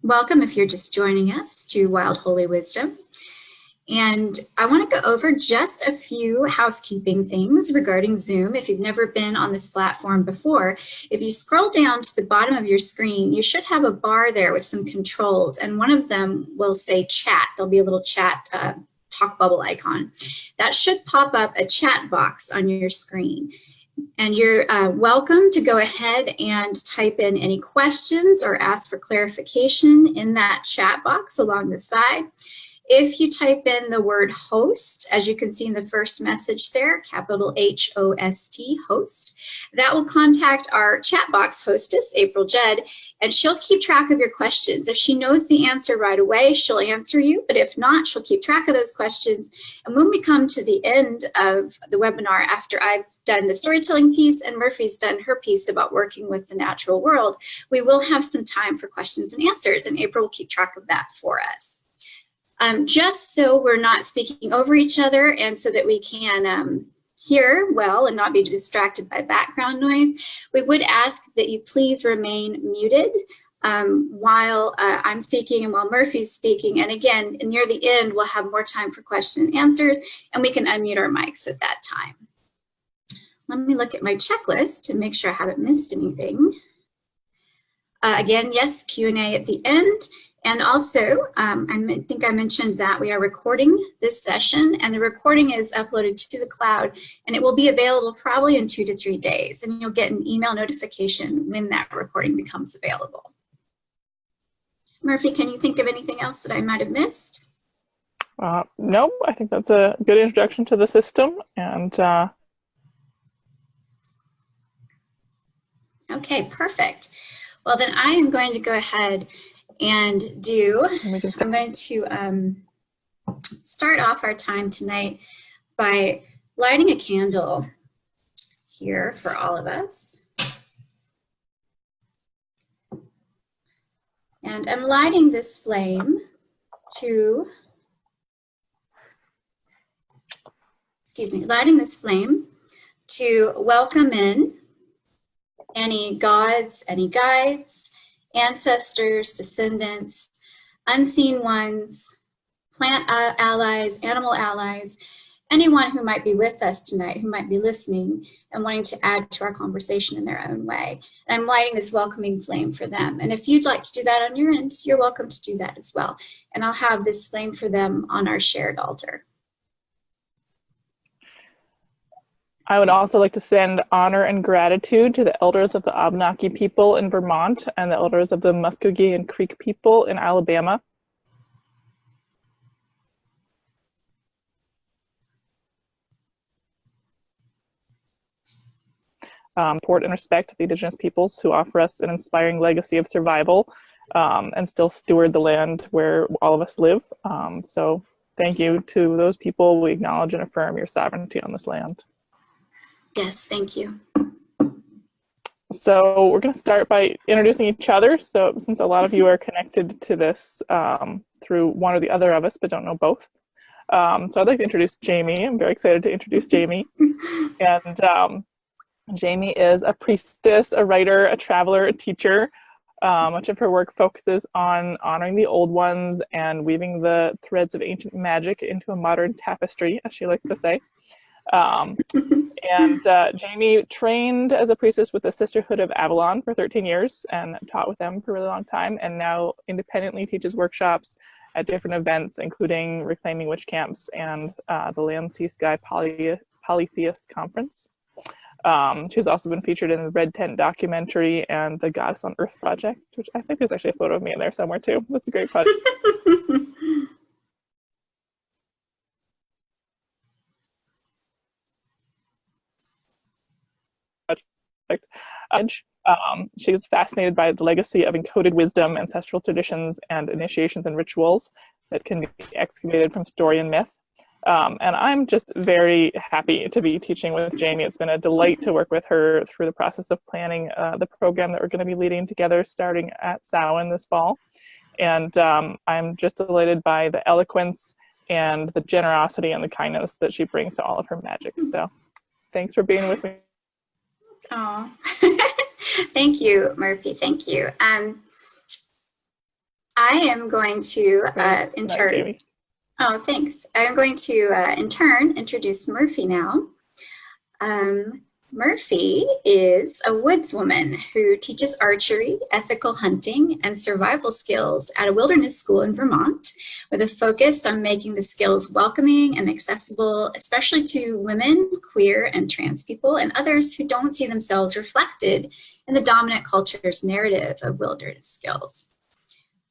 Welcome if you're just joining us to Wild Holy Wisdom. And I want to go over just a few housekeeping things regarding Zoom. If you've never been on this platform before, if you scroll down to the bottom of your screen, you should have a bar there with some controls, and one of them will say chat. There'll be a little chat talk bubble icon. That should pop up a chat box on your screen. And you're welcome to go ahead and type in any questions or ask for clarification in that chat box along the side. If you type in the word host, as you can see in the first message there, capital H-O-S-T, host, that will contact our chat box hostess, April Judd, and she'll keep track of your questions. If she knows the answer right away, she'll answer you, but if not, she'll keep track of those questions. And when we come to the end of the webinar, after I've done the storytelling piece and Murphy's done her piece about working with the natural world, we will have some time for questions and answers, and April will keep track of that for us. Just so we're not speaking over each other and so that we can hear well and not be distracted by background noise, we would ask that you please remain muted while I'm speaking and while Murphy's speaking. And again, near the end, we'll have more time for question and answers, and we can unmute our mics at that time. Let me look at my checklist to make sure I haven't missed anything. Again, yes, Q&A at the end. And also, I think I mentioned that we are recording this session, and the recording is uploaded to the cloud, and it will be available probably in 2 to 3 days, and you'll get an email notification when that recording becomes available. Murphy, can you think of anything else that I might have missed? No, I think that's a good introduction to the system, and okay, perfect. Well, then I am going to go ahead and I'm going to start off our time tonight by lighting a candle here for all of us. And I'm lighting this flame to, welcome in any gods, any guides, ancestors, descendants, unseen ones, plant allies, animal allies, anyone who might be with us tonight, who might be listening and wanting to add to our conversation in their own way. And I'm lighting this welcoming flame for them. And if you'd like to do that on your end, you're welcome to do that as well. And I'll have this flame for them on our shared altar. I would also like to send honor and gratitude to the elders of the Abenaki people in Vermont and the elders of the Muskogee and Creek people in Alabama. Support and respect the Indigenous peoples who offer us an inspiring legacy of survival and still steward the land where all of us live. So thank you to those people. We acknowledge and affirm your sovereignty on this land. Yes, thank you. So we're going to start by introducing each other. So since a lot of you are connected to this through one or the other of us, but don't know both. So I'd like to introduce Jamie. I'm very excited to introduce Jamie. And Jamie is a priestess, a writer, a traveler, a teacher. Much of her work focuses on honoring the old ones and weaving the threads of ancient magic into a modern tapestry, as she likes to say. Jamie trained as a priestess with the Sisterhood of Avalon for 13 years and taught with them for a really long time, and now independently teaches workshops at different events, including Reclaiming Witch Camps and the Land, Sea, Sky Polytheist Conference. She's also been featured in the Red Tent documentary and the Goddess on Earth project, which I think there's actually a photo of me in there somewhere too. That's a great project. She was fascinated by the legacy of encoded wisdom, ancestral traditions, and initiations and rituals that can be excavated from story and myth. And I'm just very happy to be teaching with Jamie. It's been a delight to work with her through the process of planning the program that we're going to be leading together starting at Samhain this fall. And I'm just delighted by the eloquence and the generosity and the kindness that she brings to all of her magic. So thanks for being with me. Oh, thank you, Murphy. Thank you. I am going to in turn. Oh, thanks. I'm going to in turn introduce Murphy now. Murphy is a woodswoman who teaches archery, ethical hunting, and survival skills at a wilderness school in Vermont, with a focus on making the skills welcoming and accessible, especially to women, queer, and trans people, and others who don't see themselves reflected in the dominant culture's narrative of wilderness skills.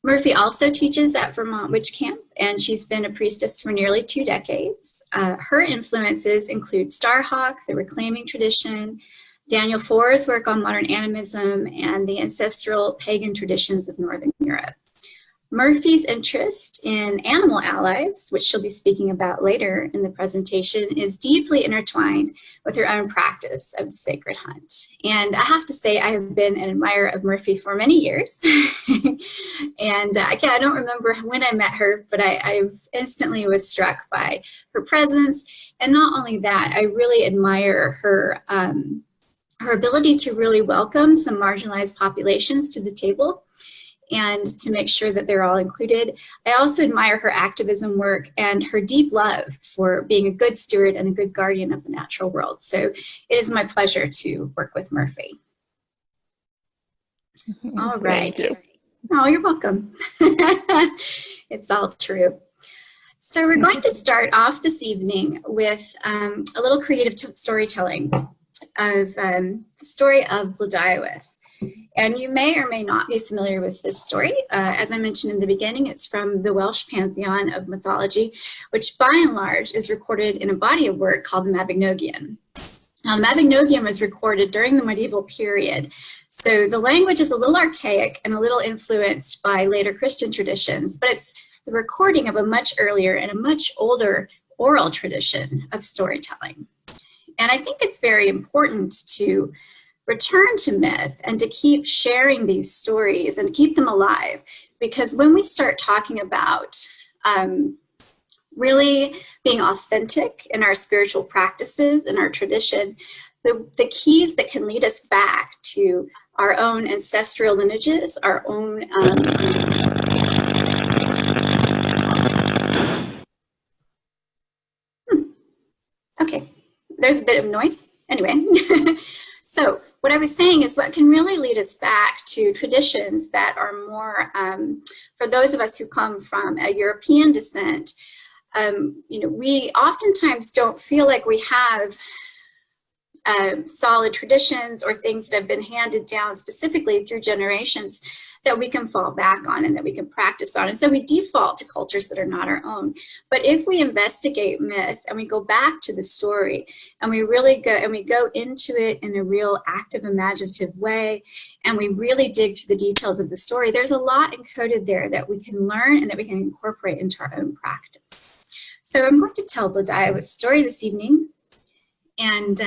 Murphy also teaches at Vermont Witch Camp, and she's been a priestess for nearly 2 decades. Her influences include Starhawk, the reclaiming tradition, Daniel Foer's work on modern animism, and the ancestral pagan traditions of Northern Europe. Murphy's interest in animal allies, which she'll be speaking about later in the presentation, is deeply intertwined with her own practice of the sacred hunt. And I have to say, I have been an admirer of Murphy for many years. And I don't remember when I met her, but I instantly was struck by her presence. And not only that, I really admire her ability to really welcome some marginalized populations to the table and to make sure that they're all included. I also admire her activism work and her deep love for being a good steward and a good guardian of the natural world. So it is my pleasure to work with Murphy. All right. Thank you. Oh, you're welcome. It's all true. So we're going to start off this evening with a little creative storytelling of the story of Blodeuwedd. And you may or may not be familiar with this story. As I mentioned in the beginning, it's from the Welsh pantheon of mythology, which by and large is recorded in a body of work called the Mabinogion. Now, the Mabinogion was recorded during the medieval period, so the language is a little archaic and a little influenced by later Christian traditions, but it's the recording of a much earlier and a much older oral tradition of storytelling. And I think it's very important to return to myth and to keep sharing these stories and keep them alive, because when we start talking about really being authentic in our spiritual practices and our tradition, the keys that can lead us back to our own ancestral lineages, our own okay, there's a bit of noise. Anyway, so what I was saying is what can really lead us back to traditions that are more, for those of us who come from a European descent, we oftentimes don't feel like we have solid traditions or things that have been handed down specifically through generations that we can fall back on and that we can practice on. And so we default to cultures that are not our own. But if we investigate myth and we go back to the story and we really go into it in a real active, imaginative way, and we really dig through the details of the story, there's a lot encoded there that we can learn and that we can incorporate into our own practice. So I'm going to tell Blodeuwedd's story this evening, and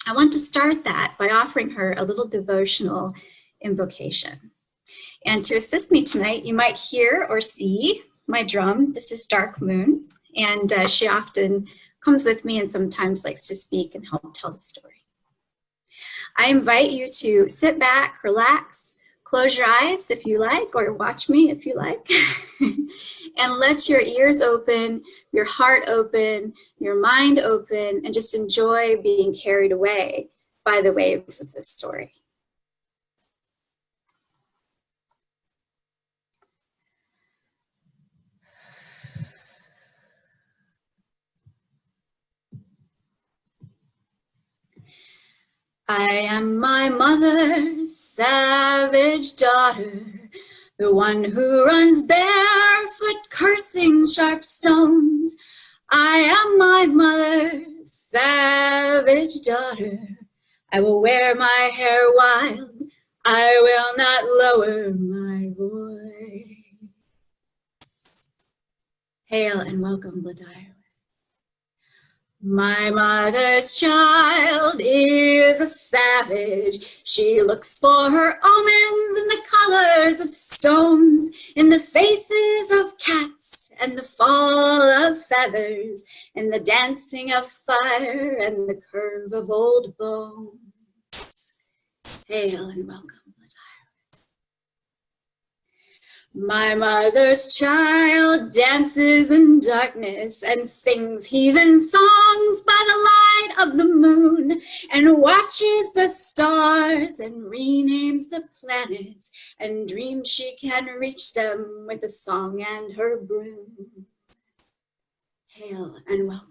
I want to start that by offering her a little devotional invocation. And to assist me tonight, you might hear or see my drum. This is Dark Moon, and she often comes with me and sometimes likes to speak and help tell the story. I invite you to sit back, relax, close your eyes if you like, or watch me if you like, and let your ears open, your heart open, your mind open, and just enjoy being carried away by the waves of this story. I am my mother's savage daughter, the one who runs barefoot cursing sharp stones. I am my mother's savage daughter. I will wear my hair wild. I will not lower my voice. Hail and welcome, Blodeuwedd. My mother's child is a savage. She looks for her omens in the colors of stones, in the faces of cats and the fall of feathers, in the dancing of fire and the curve of old bones. Hail and welcome, Blodeuwedd. My mother's child dances in darkness and sings heathen songs by the light of the moon, and watches the stars and renames the planets, and dreams she can reach them with a song and her broom. Hail and welcome.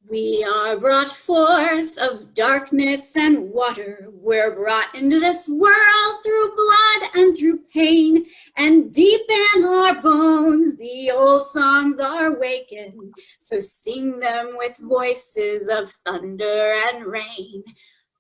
We are brought forth of darkness and water. We're brought into this world through blood and through pain. And deep in our bones, the old songs are wakened. So sing them with voices of thunder and rain.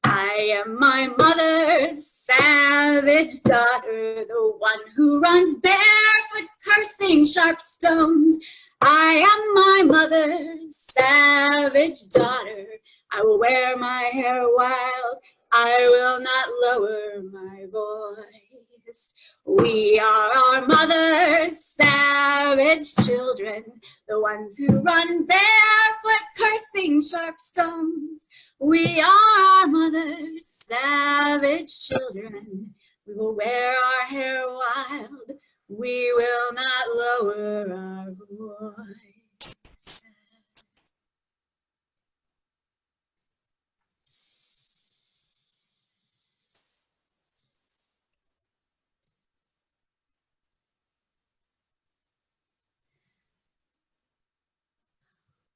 I am my mother's savage daughter, the one who runs barefoot, cursing sharp stones. I am my mother's savage daughter. I will wear my hair wild. I will not lower my voice. We are our mother's savage children, the ones who run barefoot, cursing sharp stones. We are our mother's savage children. We will wear our hair wild. We will not lower our voice.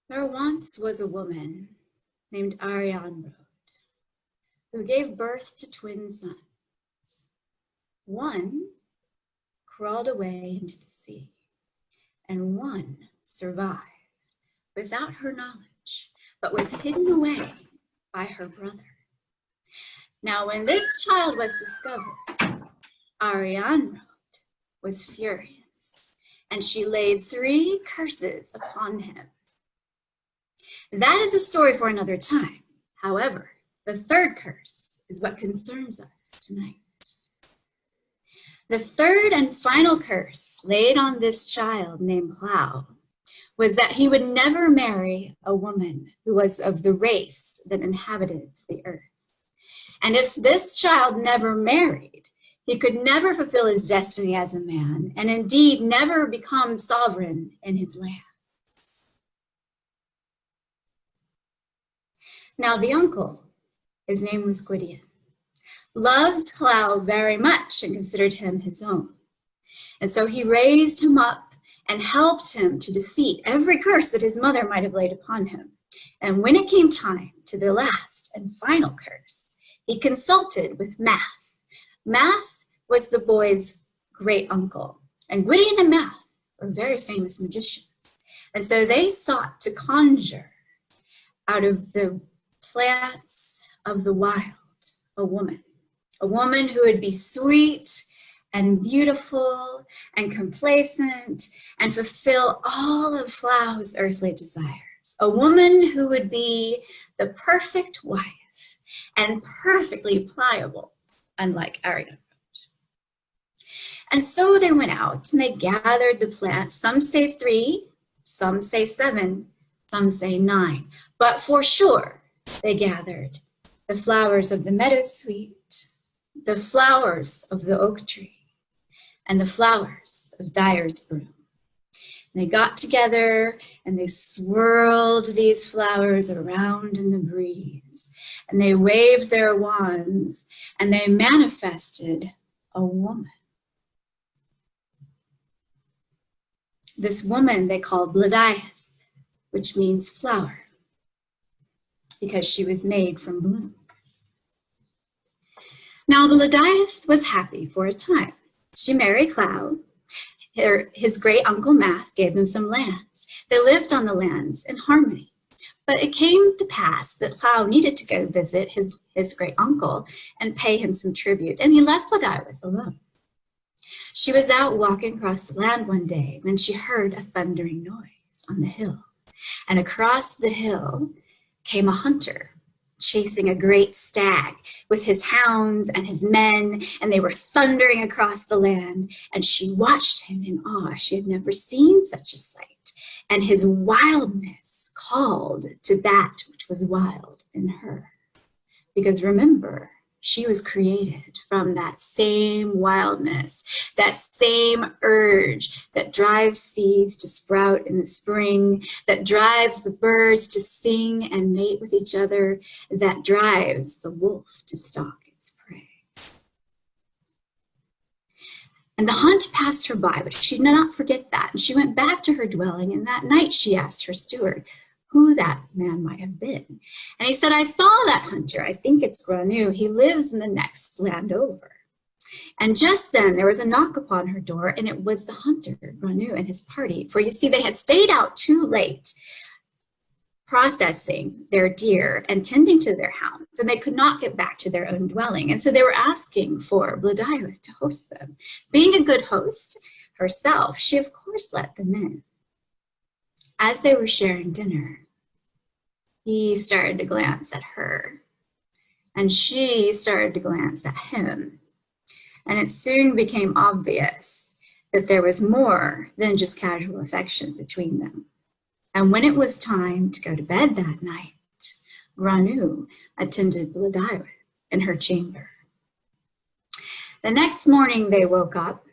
There once was a woman named Arianrod who gave birth to twin sons. One crawled away into the sea, and one survived without her knowledge, but was hidden away by her brother. Now, when this child was discovered, Arianrod was furious, and she laid 3 curses upon him. That is a story for another time. However, the 3rd curse is what concerns us tonight. The 3rd and final curse laid on this child named Plow was that he would never marry a woman who was of the race that inhabited the earth. And if this child never married, he could never fulfill his destiny as a man, and indeed never become sovereign in his lands. Now the uncle, his name was Gwydion, loved Clow very much and considered him his own. And so he raised him up and helped him to defeat every curse that his mother might have laid upon him. And when it came time to the last and final curse, he consulted with Math. Math was the boy's great uncle, and Gwydion and Math were very famous magicians. And so they sought to conjure out of the plants of the wild a woman who would be sweet and beautiful and complacent and fulfill all of Flow's earthly desires. A woman who would be the perfect wife and perfectly pliable, unlike Arianrod. And so they went out and they gathered the plants. Some say 3, some say 7, some say 9. But for sure, they gathered the flowers of the meadowsweet, the flowers of the oak tree, and the flowers of dyer's broom. And they got together and they swirled these flowers around in the breeze, and they waved their wands and they manifested a woman. This woman they called Blodeuwedd, which means flower, because she was made from blooms. Now, Blodeuwedd was happy for a time. She married Clow. His great uncle Math gave them some lands. They lived on the lands in harmony. But it came to pass that Clow needed to go visit his great uncle and pay him some tribute, and he left Blodeuwedd alone. She was out walking across the land one day when she heard a thundering noise on the hill. And across the hill came a hunter chasing a great stag with his hounds and his men, and they were thundering across the land. And she watched him in awe. She had never seen such a sight. And his wildness called to that which was wild in her. Because remember, she was created from that same wildness, that same urge that drives seeds to sprout in the spring, that drives the birds to sing and mate with each other, that drives the wolf to stalk its prey. And the hunt passed her by, but she did not forget that. And she went back to her dwelling, and that night she asked her steward who that man might have been. And he said, I saw that hunter. I think it's Granu. He lives in the next land over. And just then there was a knock upon her door, and it was the hunter, Granu, and his party. For you see, they had stayed out too late processing their deer and tending to their hounds, and they could not get back to their own dwelling. And so they were asking for Blodeuwedd to host them. Being a good host herself, she of course let them in. As they were sharing dinner, he started to glance at her, and she started to glance at him. And it soon became obvious that there was more than just casual affection between them. And when it was time to go to bed that night, Granu attended Blodeuwedd in her chamber. The next morning they woke up.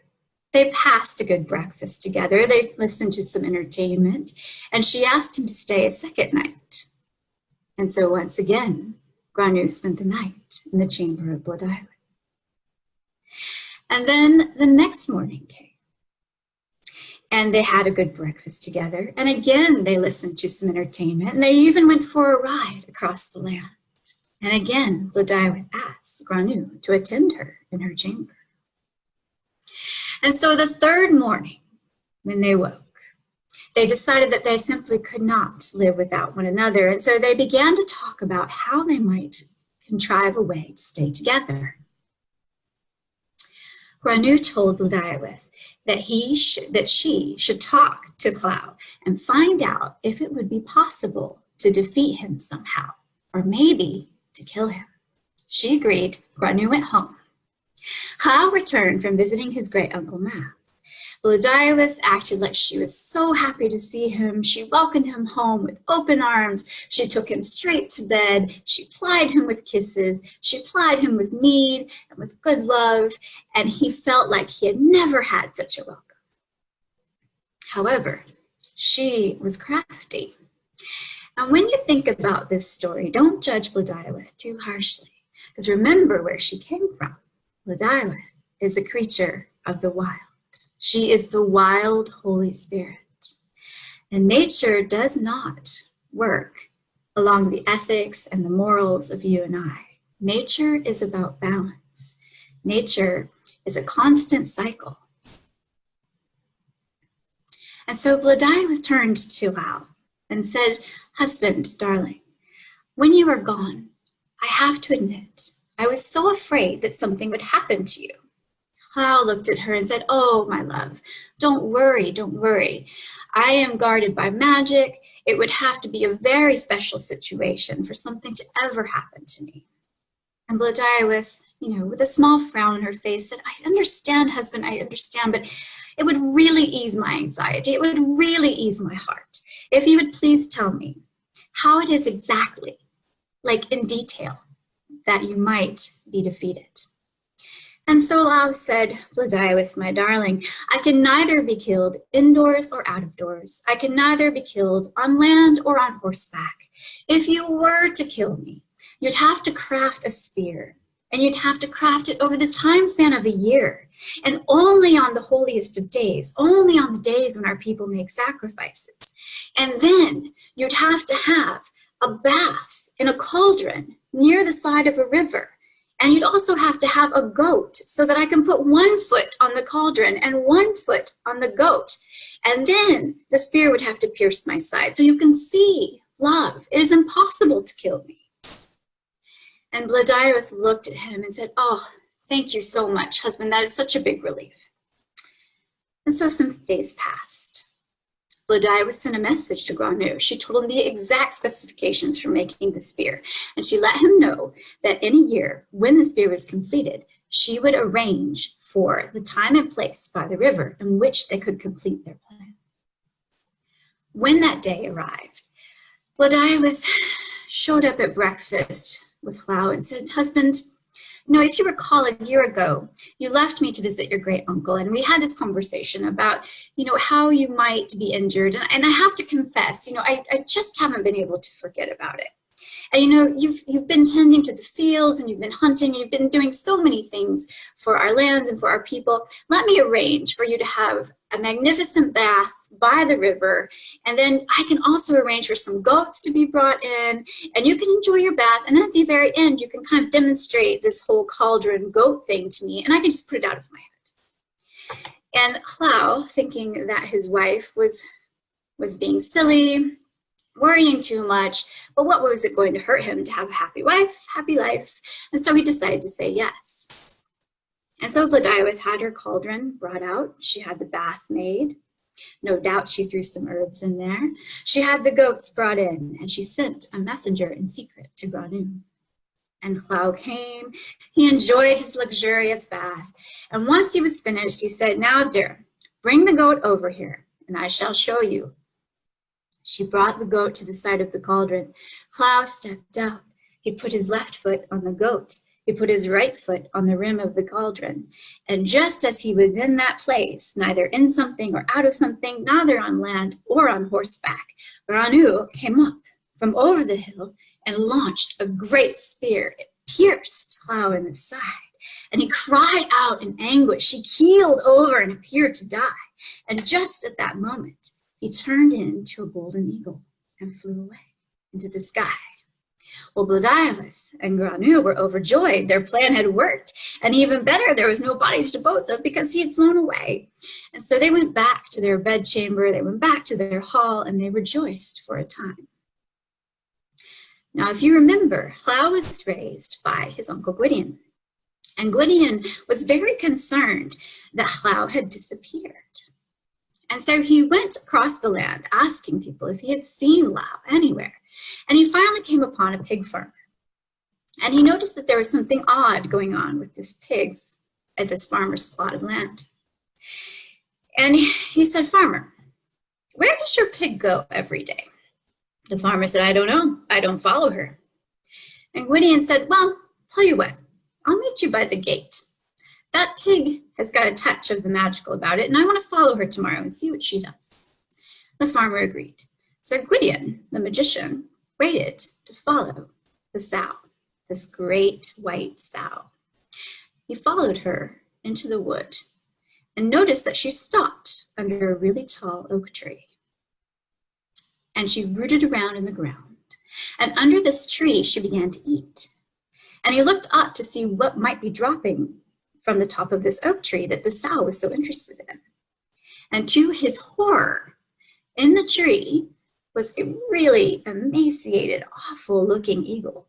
They passed a good breakfast together. They listened to some entertainment, and she asked him to stay a second night. And so once again, Granu spent the night in the chamber of Blodeuwedd. And then the next morning came, and they had a good breakfast together. And again, they listened to some entertainment, and they even went for a ride across the land. And again, Blodeuwedd asked Granu to attend her in her chamber. And so the third morning, when they woke, they decided that they simply could not live without one another. And so they began to talk about how they might contrive a way to stay together. Granu told Blodeuwedd that she should talk to Clow and find out if it would be possible to defeat him somehow, or maybe to kill him. She agreed. Granu went home. Clow returned from visiting his great-uncle Math. Blodeuwedd acted like she was so happy to see him. She welcomed him home with open arms. She took him straight to bed. She plied him with kisses. She plied him with mead and with good love, and he felt like he had never had such a welcome. However, she was crafty. And when you think about this story, don't judge Blodeuwedd too harshly, because remember where she came from. Blodeuwedd is a creature of the wild. She is the wild Holy Spirit. And nature does not work along the ethics and the morals of you and I. Nature is about balance. Nature is a constant cycle. And so Blodeuwedd turned to Clow and said, "Husband, darling, when you are gone, I have to admit, I was so afraid that something would happen to you." Clow looked at her and said, "Oh, my love, don't worry, don't worry. I am guarded by magic. It would have to be a very special situation for something to ever happen to me." And Blodeuwedd, with a small frown on her face, said, "I understand, husband, I understand, but it would really ease my anxiety. It would really ease my heart. If you would please tell me how it is exactly, like in detail, that you might be defeated." And so Clow said, "Blodeuwedd, my darling, I can neither be killed indoors or out of doors. I can neither be killed on land or on horseback. If you were to kill me, you'd have to craft a spear, and you'd have to craft it over the time span of a year, and only on the holiest of days, only on the days when our people make sacrifices. And then you'd have to have a bath in a cauldron near the side of a river. And you'd also have to have a goat so that I can put 1 foot on the cauldron and 1 foot on the goat. And then the spear would have to pierce my side. So you can see, love, it is impossible to kill me." And Blodeuwedd looked at him and said, "Oh, thank you so much, husband. That is such a big relief." And so some days passed. Blodeuwedd sent a message to Granu. She told him the exact specifications for making the spear, and she let him know that in a year, when the spear was completed, she would arrange for the time and place by the river in which they could complete their plan. When that day arrived, Blodeuwedd showed up at breakfast with Clow and said, "Husband, if you recall a year ago, you left me to visit your great uncle, and we had this conversation about, how you might be injured. And I have to confess, I just haven't been able to forget about it. And you've been tending to the fields, and you've been hunting, and you've been doing so many things for our lands and for our people. Let me arrange for you to have a magnificent bath by the river, and then I can also arrange for some goats to be brought in, and you can enjoy your bath, and then at the very end you can kind of demonstrate this whole cauldron goat thing to me, and I can just put it out of my head. And Llao, thinking that his wife was being silly, worrying too much, but what was it going to hurt him to have a happy wife, happy life? And so he decided to say yes. And so Blodeuwedd had her cauldron brought out. She had the bath made. No doubt she threw some herbs in there. She had the goats brought in, and she sent a messenger in secret to Granu. And Llao came. He enjoyed his luxurious bath. And once he was finished, he said, "Now, dear, bring the goat over here, and I shall show you." She brought the goat to the side of the cauldron. Llao stepped out. He put his left foot on the goat. He put his right foot on the rim of the cauldron. And just as he was in that place, neither in something or out of something, neither on land or on horseback, Granu came up from over the hill and launched a great spear. It pierced Llao in the side, and he cried out in anguish. He keeled over and appeared to die. And just at that moment, he turned into a golden eagle and flew away into the sky. Well, Blodeuwedd and Granu were overjoyed. Their plan had worked. And even better, there was no body to dispose of because he had flown away. And so they went back to their bedchamber, they went back to their hall, and they rejoiced for a time. Now, if you remember, Llao was raised by his uncle Gwydion. And Gwydion was very concerned that Llao had disappeared. And so he went across the land asking people if he had seen Llao anywhere. And he finally came upon a pig farmer. And he noticed that there was something odd going on with these pigs at this farmer's plot of land. And he said, "Farmer, where does your pig go every day?" The farmer said, "I don't know. I don't follow her." And Gwydion said, "Well, tell you what, I'll meet you by the gate. That pig has got a touch of the magical about it, and I want to follow her tomorrow and see what she does." The farmer agreed. So Gwydion, the magician, waited to follow the sow, this great white sow. He followed her into the wood and noticed that she stopped under a really tall oak tree. And she rooted around in the ground. And under this tree, she began to eat. And he looked up to see what might be dropping from the top of this oak tree that the sow was so interested in. And to his horror, in the tree was a really emaciated, awful-looking eagle.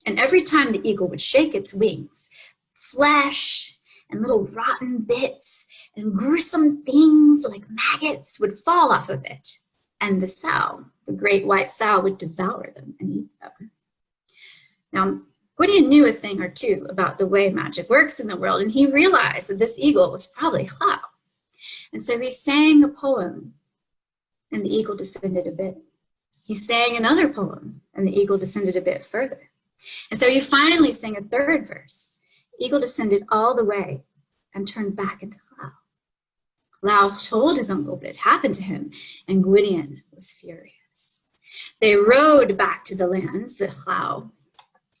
And every time the eagle would shake its wings, flesh and little rotten bits and gruesome things like maggots would fall off of it. And the sow, the great white sow, would devour them and eat them. Now, Gwydion knew a thing or two about the way magic works in the world, and he realized that this eagle was probably Llao. And so he sang a poem, and the eagle descended a bit. He sang another poem, and the eagle descended a bit further. And so he finally sang a third verse. The eagle descended all the way and turned back into Llao. Llao told his uncle what had happened to him, and Gwydion was furious. They rode back to the lands that Llao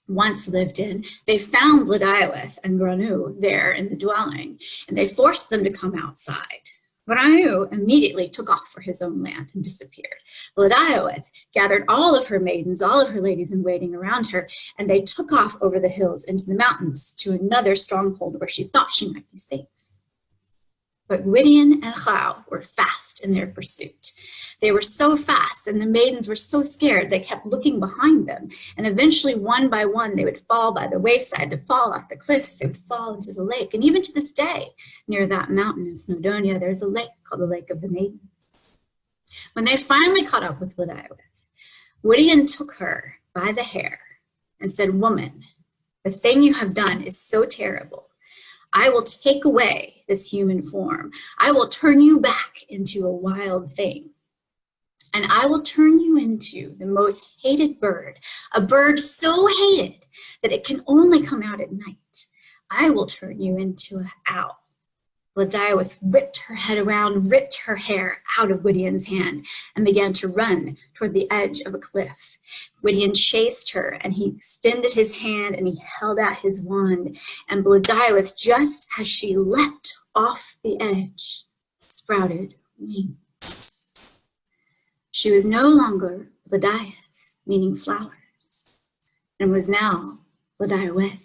once lived in. They found Blodeuwedd and Granu there in the dwelling, and they forced them to come outside. Granu immediately took off for his own land and disappeared. Blodeuwedd gathered all of her maidens, all of her ladies in waiting around her, and they took off over the hills into the mountains to another stronghold where she thought she might be safe. But Gwydion and Llao were fast in their pursuit. They were so fast, and the maidens were so scared, they kept looking behind them. And eventually, one by one, they would fall by the wayside, they'd fall off the cliffs, they would fall into the lake. And even to this day, near that mountain in Snowdonia, there's a lake called the Lake of the Maidens. When they finally caught up with Blodeuwedd, Gwydion took her by the hair and said, "Woman, the thing you have done is so terrible. I will take away this human form. I will turn you back into a wild thing. And I will turn you into the most hated bird, a bird so hated that it can only come out at night. I will turn you into an owl. Blodeuwedd whipped her head around, ripped her hair out of Gwydion's hand, and began to run toward the edge of a cliff. Gwydion chased her, and he extended his hand, and he held out his wand. And Blodeuwedd, just as she leapt off the edge, sprouted wings. She was no longer Blodeuwedd, meaning flowers, and was now Blodeuwedd,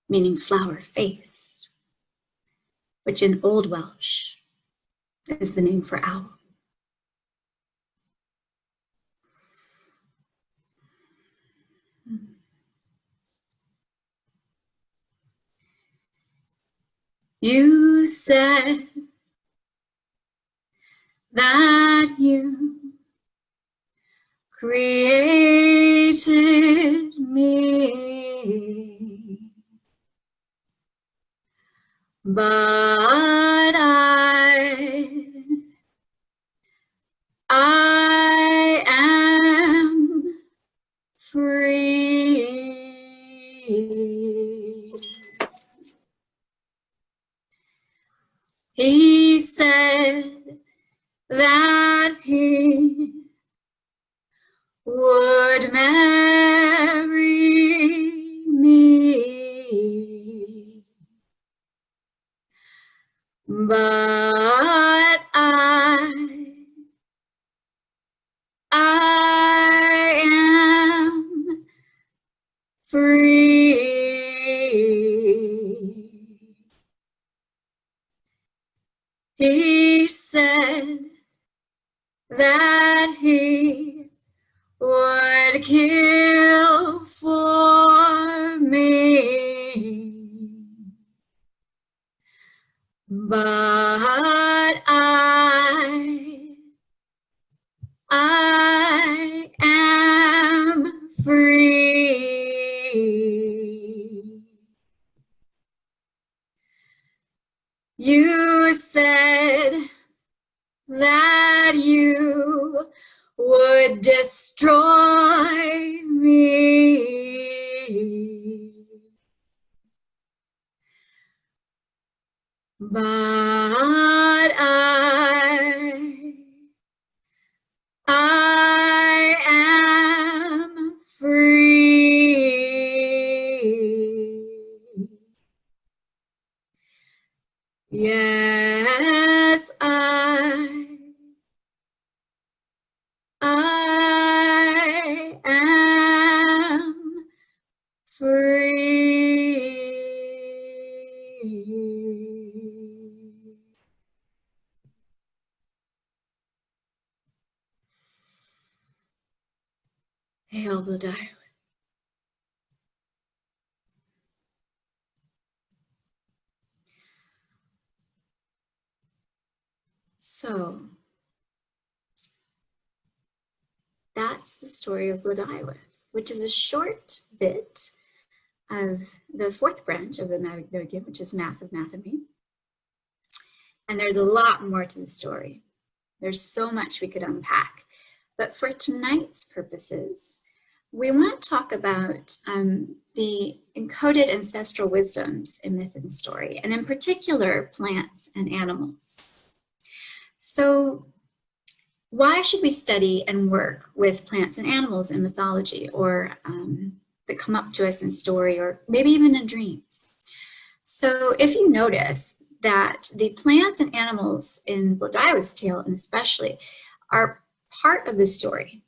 meaning flower face, which in Old Welsh is the name for owl. You said that you created me, but I am free. He said that he would marry me, but I am free. He said that he would kill for me, but I am free. You said that you would destroy me, but I am free. Yes, I am free. Hail Blodeuwedd. So that's the story of Blodeuwedd, which is a short bit of the fourth branch of the Mabinogion, which is math of mathemy. And there's a lot more to the story. There's so much we could unpack. But for tonight's purposes, we want to talk about the encoded ancestral wisdoms in myth and story, and in particular, plants and animals. So why should we study and work with plants and animals in mythology, or that come up to us in story, or maybe even in dreams? So if you notice that the plants and animals in Blodeuwedd's tale, and especially, are part of the story.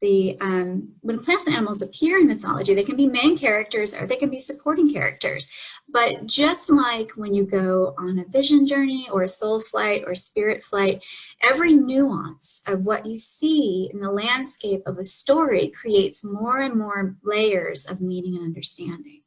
When plants and animals appear in mythology, they can be main characters or they can be supporting characters. But just like when you go on a vision journey or a soul flight or spirit flight, every nuance of what you see in the landscape of a story creates more and more layers of meaning and understanding.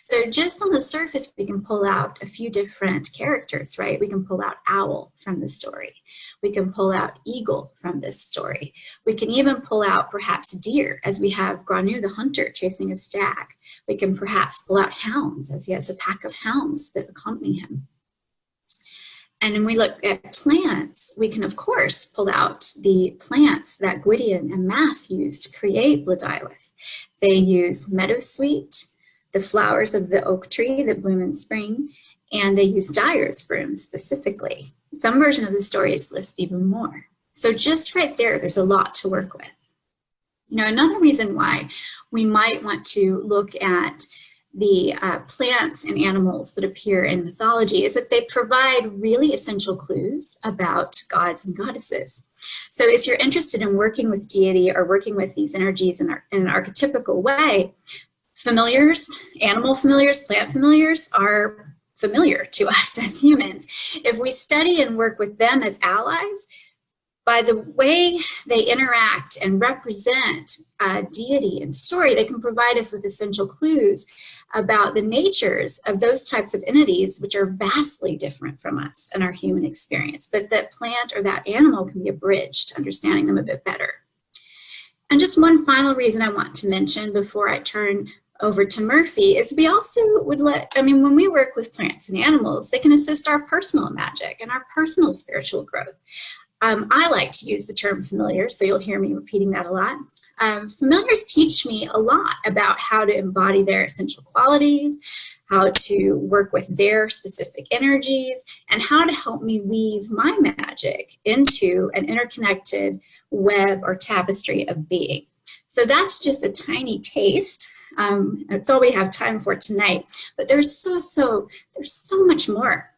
So just on the surface, we can pull out a few different characters, right? We can pull out owl from the story. We can pull out eagle from this story. We can even pull out perhaps deer, as we have Granu the hunter chasing a stag. We can perhaps pull out hounds, as he has a pack of hounds that accompany him. And when we look at plants, we can of course pull out the plants that Gwydion and Math used to create Blodeuwedd. They use meadowsweet, the flowers of the oak tree that bloom in spring, and they use dyer's broom specifically. Some version of the stories list even more. So just right there, there's a lot to work with. You know, another reason why we might want to look at the plants and animals that appear in mythology is that they provide really essential clues about gods and goddesses. So if you're interested in working with deity or working with these energies in an archetypical way, familiars, animal familiars, plant familiars are familiar to us as humans. If we study and work with them as allies, by the way they interact and represent deity and story, they can provide us with essential clues about the natures of those types of entities, which are vastly different from us and our human experience. But that plant or that animal can be a bridge to understanding them a bit better. And just one final reason I want to mention before I turn over to Murphy is we also would when we work with plants and animals, they can assist our personal magic and our personal spiritual growth. I like to use the term familiar, so you'll hear me repeating that a lot. Familiars teach me a lot about how to embody their essential qualities, how to work with their specific energies, and how to help me weave my magic into an interconnected web or tapestry of being. So that's just a tiny taste. That's all we have time for tonight, but there's so much more.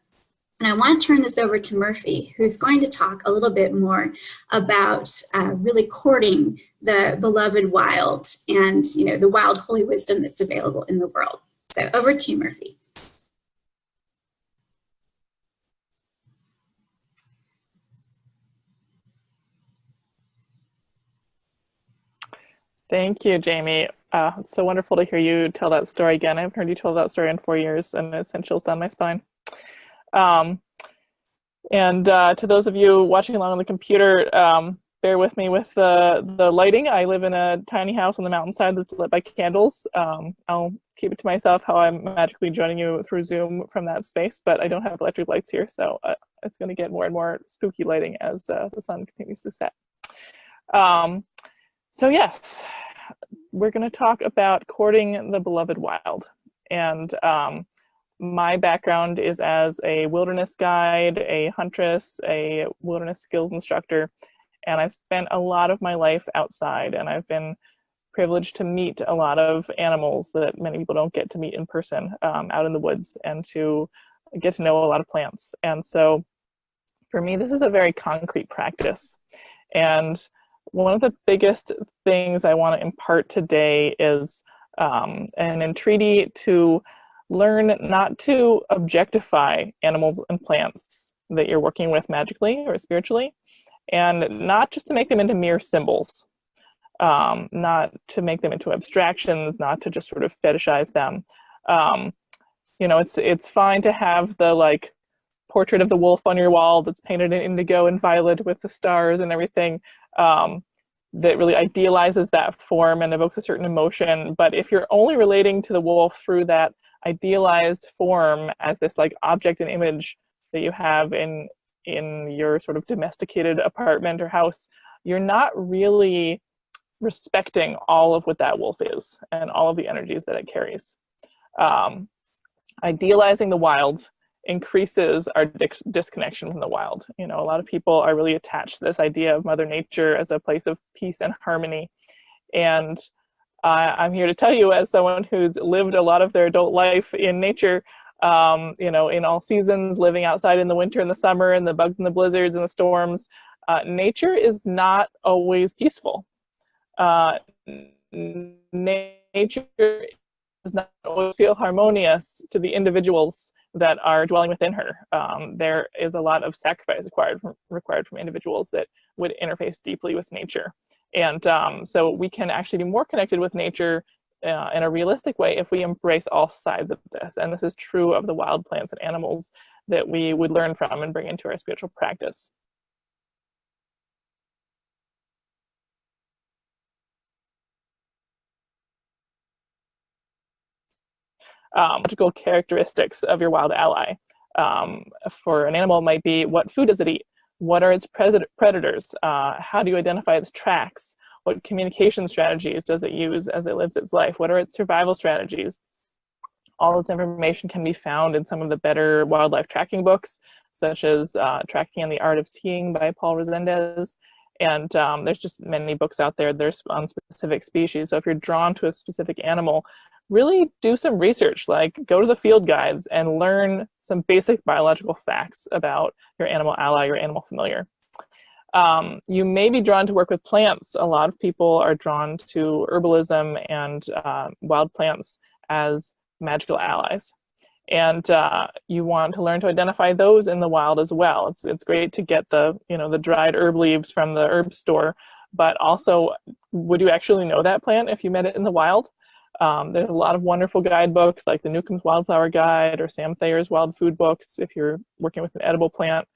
And I want to turn this over to Murphy, who's going to talk a little bit more about really courting the beloved wild and, you know, the wild holy wisdom that's available in the world. So over to you, Murphy. Thank you, Jamie. It's so wonderful to hear you tell that story again. I haven't heard you tell that story in 4 years, and it sent chills down my spine. To those of you watching along on the computer, bear with me with the lighting. I live in a tiny house on the mountainside that's lit by candles. I'll keep it to myself how I'm magically joining you through Zoom from that space, but I don't have electric lights here, so it's going to get more and more spooky lighting as the sun continues to set. So yes, we're going to talk about courting the beloved wild. And my background is as a wilderness guide, a huntress, a wilderness skills instructor, and I've spent a lot of my life outside, and I've been privileged to meet a lot of animals that many people don't get to meet in person out in the woods, and to get to know a lot of plants. And so for me, this is a very concrete practice. And one of the biggest things I want to impart today is an entreaty to learn not to objectify animals and plants that you're working with magically or spiritually, and not just to make them into mere symbols, not to make them into abstractions, not to just sort of fetishize them. You know, it's fine to have the like portrait of the wolf on your wall that's painted in indigo and violet with the stars and everything, that really idealizes that form and evokes a certain emotion. But if you're only relating to the wolf through that idealized form as this like object and image that you have in your sort of domesticated apartment or house, you're not really respecting all of what that wolf is and all of the energies that it carries. Idealizing the wild increases our disconnection from the wild. You know, a lot of people are really attached to this idea of Mother Nature as a place of peace and harmony. And I'm here to tell you, as someone who's lived a lot of their adult life in nature, you know, in all seasons, living outside in the winter and the summer and the bugs and the blizzards and the storms, nature is not always peaceful. Nature does not always feel harmonious to the individuals that are dwelling within her. There is a lot of sacrifice required from individuals that would interface deeply with nature. And so we can actually be more connected with nature in a realistic way if we embrace all sides of this. And this is true of the wild plants and animals that we would learn from and bring into our spiritual practice. Logical characteristics of your wild ally. For an animal, it might be, what food does it eat? What are its predators? How do you identify its tracks? What communication strategies does it use as it lives its life? What are its survival strategies? All this information can be found in some of the better wildlife tracking books, such as Tracking and the Art of Seeing by Paul Resendez. And there's just many books out there. There's on specific species. So if you're drawn to a specific animal, really do some research, like go to the field guides and learn some basic biological facts about your animal ally, your animal familiar. You may be drawn to work with plants. A lot of people are drawn to herbalism and wild plants as magical allies. And you want to learn to identify those in the wild as well. It's great to get the dried herb leaves from the herb store, but also, would you actually know that plant if you met it in the wild? There's a lot of wonderful guidebooks like the Newcomb's Wildflower Guide or Sam Thayer's Wild Food books if you're working with an edible plant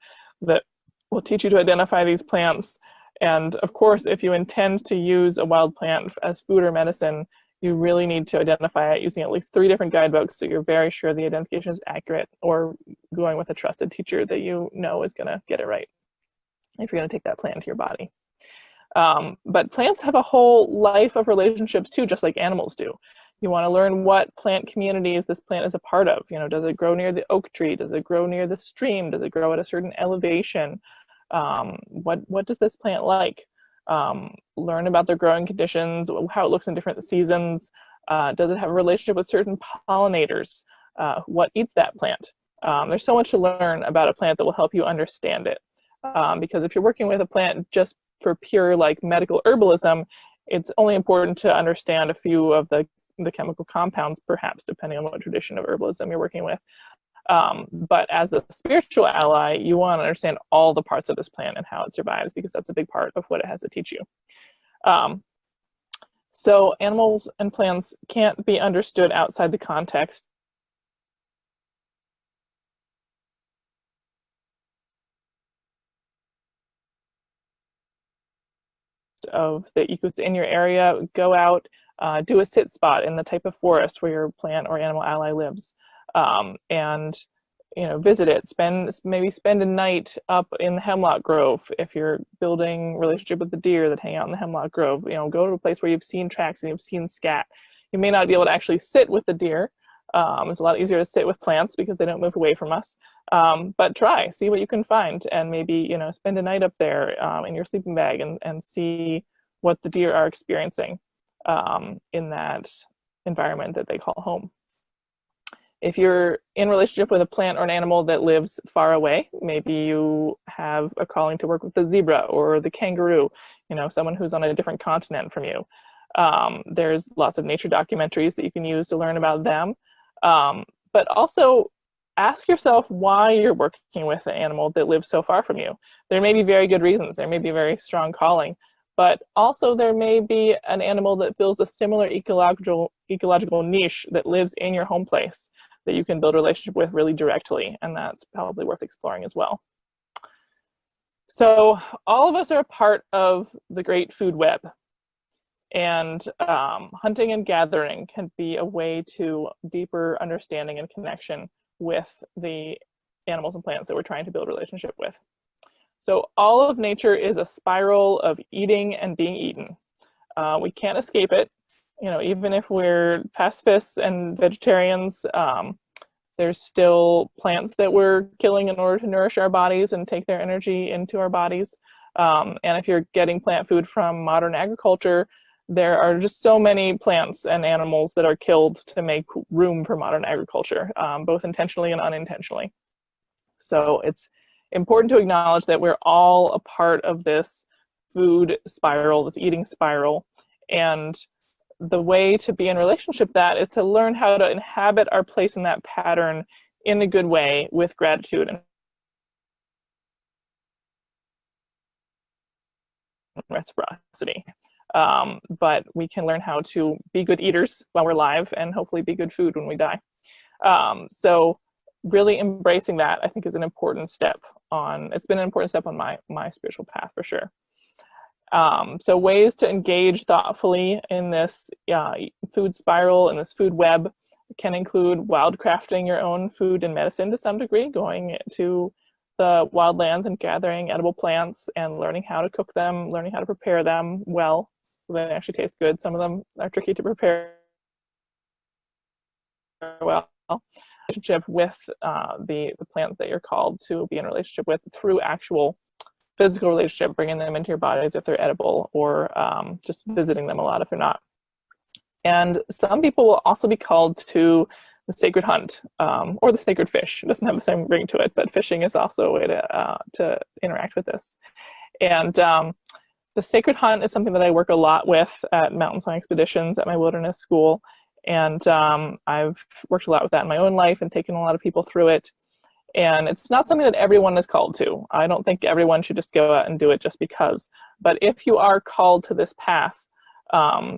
that will teach you to identify these plants. And of course, if you intend to use a wild plant as food or medicine, you really need to identify it using at least 3 different guidebooks so you're very sure the identification is accurate, or going with a trusted teacher that you know is going to get it right if you're going to take that plant into your body. But plants have a whole life of relationships too, just like animals do. You want to learn what plant communities this plant is a part of. Does it grow near the oak tree? Does it grow near the stream? Does it grow at a certain elevation? What does this plant like? Learn about their growing conditions, how it looks in different seasons. Does it have a relationship with certain pollinators? What eats that plant? There's so much to learn about a plant that will help you understand it. Because if you're working with a plant just for pure medical herbalism, it's only important to understand a few of the chemical compounds, perhaps, depending on what tradition of herbalism you're working with. But as a spiritual ally, you want to understand all the parts of this plant and how it survives, because that's a big part of what it has to teach you. So animals and plants can't be understood outside the context of the ecosystem in your area. Go out, do a sit spot in the type of forest where your plant or animal ally lives, and visit it. Maybe spend a night up in the hemlock grove if you're building relationship with the deer that hang out in the hemlock grove. Go to a place where you've seen tracks and you've seen scat. You may not be able to actually sit with the deer. It's a lot easier to sit with plants because they don't move away from us. But see what you can find, and maybe spend a night up there in your sleeping bag and see what the deer are experiencing in that environment that they call home. If you're in relationship with a plant or an animal that lives far away, maybe you have a calling to work with the zebra or the kangaroo, someone who's on a different continent from you. There's lots of nature documentaries that you can use to learn about them. But also ask yourself why you're working with an animal that lives so far from you. There may be very good reasons. There may be a very strong calling, but also there may be an animal that fills a similar ecological niche that lives in your home place that you can build a relationship with really directly, and that's probably worth exploring as well. So all of us are a part of the great food web, and hunting and gathering can be a way to deeper understanding and connection with the animals and plants that we're trying to build a relationship with. So all of nature is a spiral of eating and being eaten. We can't escape it. Even if we're pacifists and vegetarians, there's still plants that we're killing in order to nourish our bodies and take their energy into our bodies. And if you're getting plant food from modern agriculture, there are just so many plants and animals that are killed to make room for modern agriculture, both intentionally and unintentionally. So it's important to acknowledge that we're all a part of this food spiral, this eating spiral, and the way to be in relationship that is to learn how to inhabit our place in that pattern in a good way with gratitude and reciprocity. But we can learn how to be good eaters while we're alive and hopefully be good food when we die. So really embracing that, I think, is an important step it's been an important step on my spiritual path for sure. So ways to engage thoughtfully in this food spiral and this food web can include wildcrafting your own food and medicine to some degree, going to the wildlands and gathering edible plants and learning how to cook them, learning how to prepare them well so they actually taste good. Some of them are tricky to prepare well. Relationship with the plants that you're called to be in a relationship with through actual physical relationship, bringing them into your bodies if they're edible, or just visiting them a lot if they're not. And some people will also be called to the sacred hunt, or the sacred fish. It doesn't have the same ring to it, but fishing is also a way to interact with this. And the sacred hunt is something that I work a lot with at Mountainsong expeditions at my wilderness school. And I've worked a lot with that in my own life and taken a lot of people through it. And it's not something that everyone is called to. I don't think everyone should just go out and do it just because. But if you are called to this path,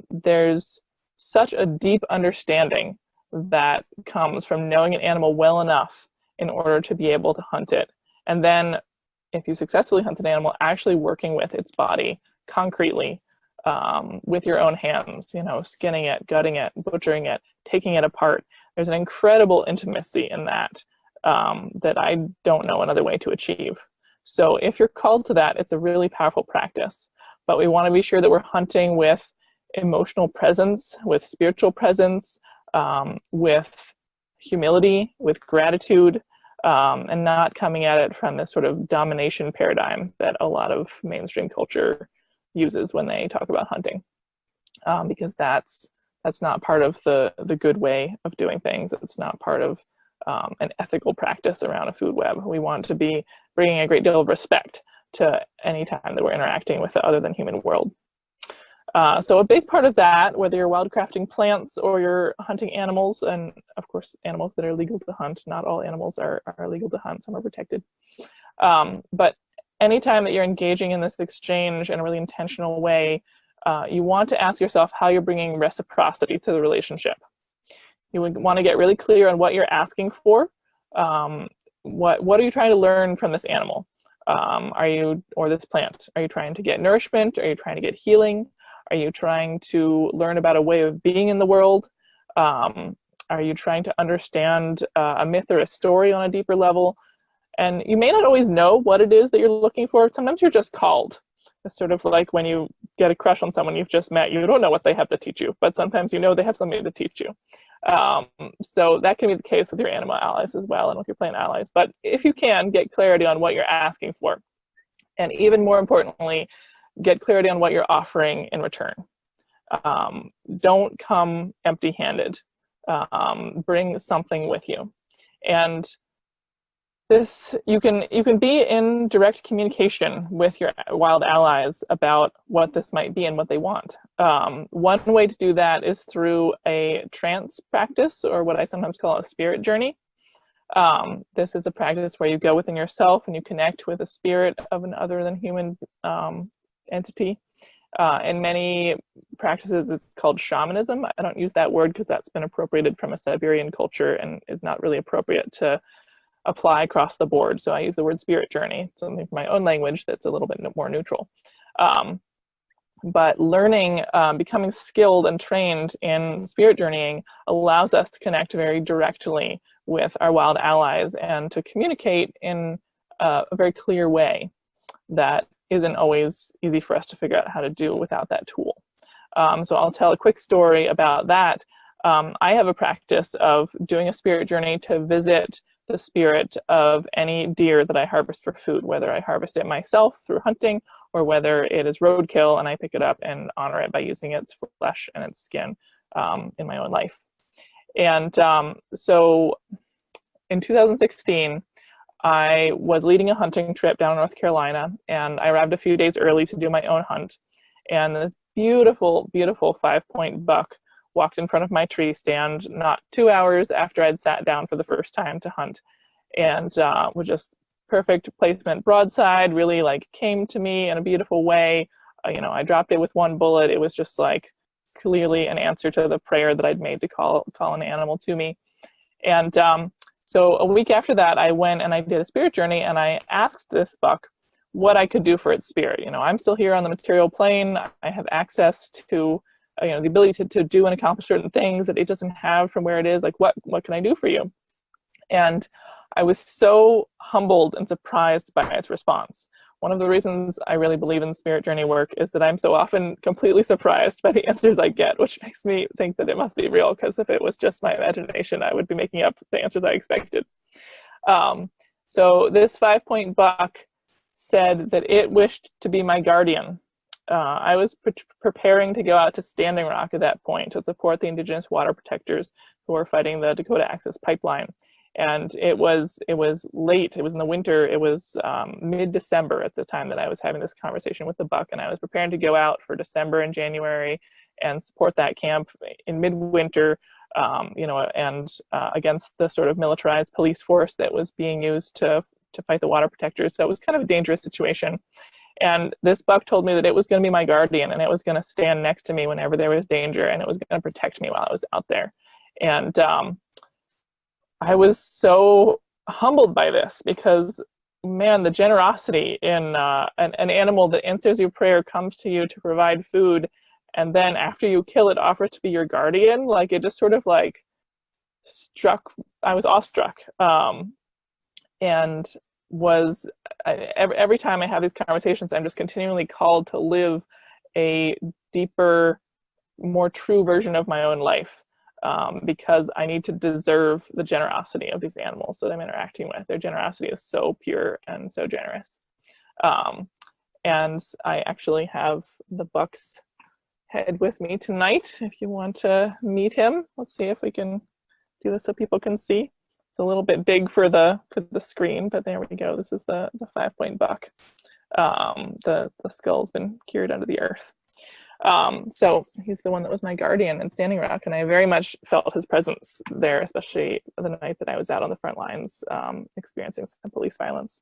there's such a deep understanding that comes from knowing an animal well enough in order to be able to hunt it. And then if you successfully hunt an animal, actually working with its body concretely, with your own hands, skinning it, gutting it, butchering it, taking it apart. There's an incredible intimacy in that that I don't know another way to achieve. So if you're called to that, it's a really powerful practice. But we want to be sure that we're hunting with emotional presence, with spiritual presence, with humility, with gratitude, and not coming at it from this sort of domination paradigm that a lot of mainstream culture uses when they talk about hunting, because that's not part of the good way of doing things. It's not part of an ethical practice around a food web. We want to be bringing a great deal of respect to any time that we're interacting with the other than human world. So a big part of that, whether you're wildcrafting plants or you're hunting animals, and of course animals that are legal to hunt, not all animals are legal to hunt, some are protected. But anytime that you're engaging in this exchange in a really intentional way, you want to ask yourself how you're bringing reciprocity to the relationship. You would want to get really clear on what you're asking for. What are you trying to learn from this animal? Or this plant? Are you trying to get nourishment? Are you trying to get healing? Are you trying to learn about a way of being in the world? Are you trying to understand a myth or a story on a deeper level? And you may not always know what it is that you're looking for. Sometimes you're just called. It's sort of like when you get a crush on someone you've just met. You don't know what they have to teach you, but sometimes they have something to teach you. So that can be the case with your animal allies as well, and with your plant allies. But if you can, get clarity on what you're asking for. And even more importantly, get clarity on what you're offering in return. Don't come empty-handed. Bring something with you. And this, you can be in direct communication with your wild allies about what this might be and what they want. One way to do that is through a trance practice, or what I sometimes call a spirit journey. This is a practice where you go within yourself and you connect with a spirit of an other than human entity. In many practices, it's called shamanism. I don't use that word because that's been appropriated from a Siberian culture and is not really appropriate to apply across the board. So I use the word spirit journey, something from my own language that's a little bit more neutral. But learning, becoming skilled and trained in spirit journeying allows us to connect very directly with our wild allies and to communicate in a very clear way that isn't always easy for us to figure out how to do without that tool. So I'll tell a quick story about that. I have a practice of doing a spirit journey to visit the spirit of any deer that I harvest for food, whether I harvest it myself through hunting or whether it is roadkill and I pick it up and honor it by using its flesh and its skin in my own life. And so in 2016, I was leading a hunting trip down in North Carolina, and I arrived a few days early to do my own hunt. And this beautiful, beautiful 5-point buck walked in front of my tree stand not 2 hours after I'd sat down for the first time to hunt, and was just perfect placement broadside, really came to me in a beautiful way. I dropped it with one bullet. It was just clearly an answer to the prayer that I'd made to call an animal to me. And so a week after that, I went and I did a spirit journey, and I asked this buck what I could do for its spirit. I'm still here on the material plane. I have access to the ability to do and accomplish certain things that it doesn't have from where it is. What can I do for you? And I was so humbled and surprised by its response, one of the reasons I really believe in spirit journey work is that I'm so often completely surprised by the answers I get, which makes me think that it must be real, because if it was just my imagination, I would be making up the answers I expected. So this 5-point buck said that it wished to be my guardian. I was preparing to go out to Standing Rock at that point to support the Indigenous water protectors who were fighting the Dakota Access Pipeline. And it was late, it was in the winter, it was mid-December at the time that I was having this conversation with the buck, and I was preparing to go out for December and January and support that camp in midwinter, and against the sort of militarized police force that was being used to fight the water protectors. So it was kind of a dangerous situation. And this buck told me that it was going to be my guardian, and it was going to stand next to me whenever there was danger, and it was going to protect me while I was out there. And I was so humbled by this, because, man, the generosity in an animal that answers your prayer, comes to you to provide food, and then after you kill it, offers to be your guardian. Like, it just sort of like I was awestruck. And every time I have these conversations, I'm just continually called to live a deeper, more true version of my own life, because I need to deserve the generosity of these animals that I'm interacting with. Their generosity is so pure and so generous. And I actually have the buck's head with me tonight. If you want to meet him, let's see if we can do this so people can see. It's a little bit big for the screen, but there we go. This is the 5-point buck. The skull's been cured under the earth. So he's the one that was my guardian in Standing Rock, and I very much felt his presence there, especially the night that I was out on the front lines, experiencing some police violence,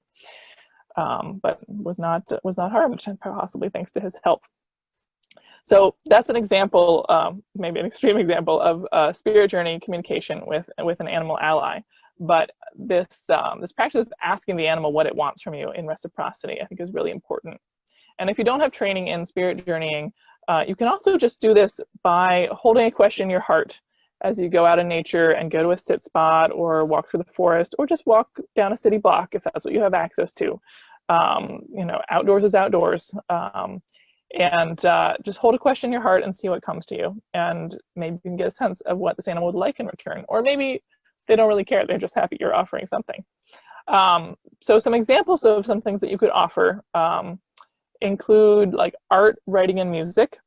but was not harmed, possibly thanks to his help. So that's an example, maybe an extreme example of spirit journey communication with an animal ally. But this practice of asking the animal what it wants from you in reciprocity, I think, is really important. And if you don't have training in spirit journeying, you can also just do this by holding a question in your heart as you go out in nature and go to a sit spot or walk through the forest or just walk down a city block if that's what you have access to. Outdoors is outdoors. And just hold a question in your heart and see what comes to you. And maybe you can get a sense of what this animal would like in return. Or maybe they don't really care. They're just happy you're offering something. So some examples of some things that you could offer include like art, writing, and music.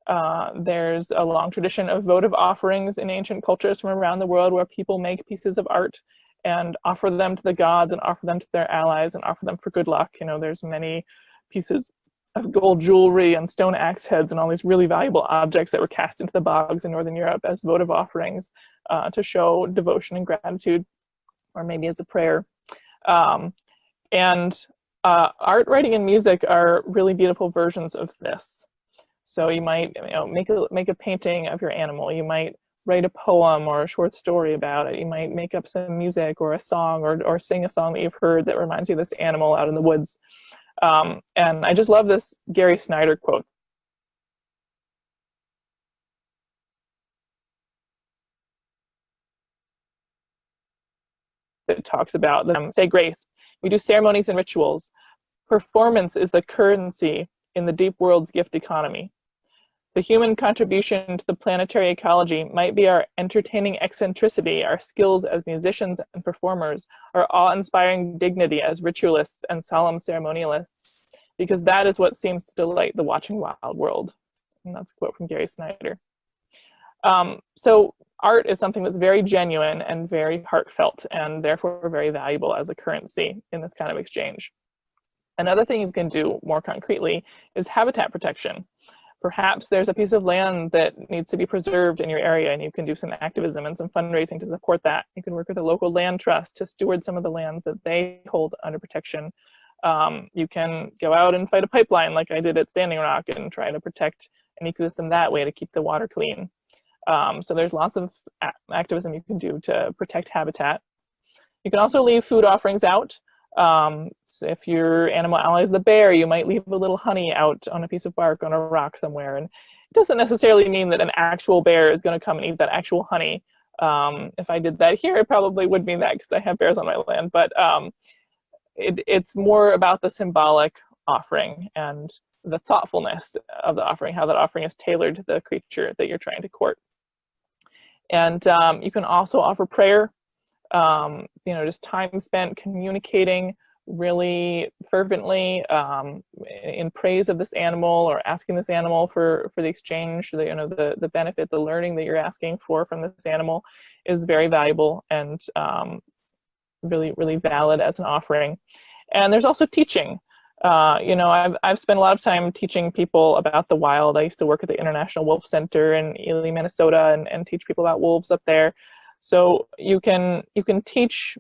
There's a long tradition of votive offerings in ancient cultures from around the world where people make pieces of art and offer them to the gods and offer them to their allies and offer them for good luck. There's many pieces of gold jewelry and stone axe heads and all these really valuable objects that were cast into the bogs in Northern Europe as votive offerings to show devotion and gratitude, or maybe as a prayer. Art, writing, and music are really beautiful versions of this. So you might make a painting of your animal. You might write a poem or a short story about it. You might make up some music or a song or sing a song that you've heard that reminds you of this animal out in the woods. And I just love this Gary Snyder quote that talks about say grace. We do ceremonies and rituals. Performance is the currency in the deep world's gift economy. The human contribution to the planetary ecology might be our entertaining eccentricity, our skills as musicians and performers, our awe-inspiring dignity as ritualists and solemn ceremonialists, because that is what seems to delight the watching wild world. And that's a quote from Gary Snyder. So art is something that's very genuine and very heartfelt, and therefore very valuable as a currency in this kind of exchange. Another thing you can do more concretely is habitat protection. Perhaps there's a piece of land that needs to be preserved in your area, and you can do some activism and some fundraising to support that. You can work with a local land trust to steward some of the lands that they hold under protection. You can go out and fight a pipeline like I did at Standing Rock and try to protect an ecosystem that way to keep the water clean. So there's lots of activism you can do to protect habitat. You can also leave food offerings out. So if your animal ally is the bear, you might leave a little honey out on a piece of bark on a rock somewhere. And it doesn't necessarily mean that an actual bear is going to come and eat that actual honey. If I did that here, it probably would mean that because I have bears on my land. But it's more about the symbolic offering and the thoughtfulness of the offering, how that offering is tailored to the creature that you're trying to court. And you can also offer prayer, just time spent communicating really fervently in praise of this animal, or asking this animal for the exchange, the benefit, the learning that you're asking for from this animal is very valuable and really, really valid as an offering. And there's also teaching. I've spent a lot of time teaching people about the wild. I used to work at the International Wolf Center in Ely, Minnesota, and teach people about wolves up there. So you can teach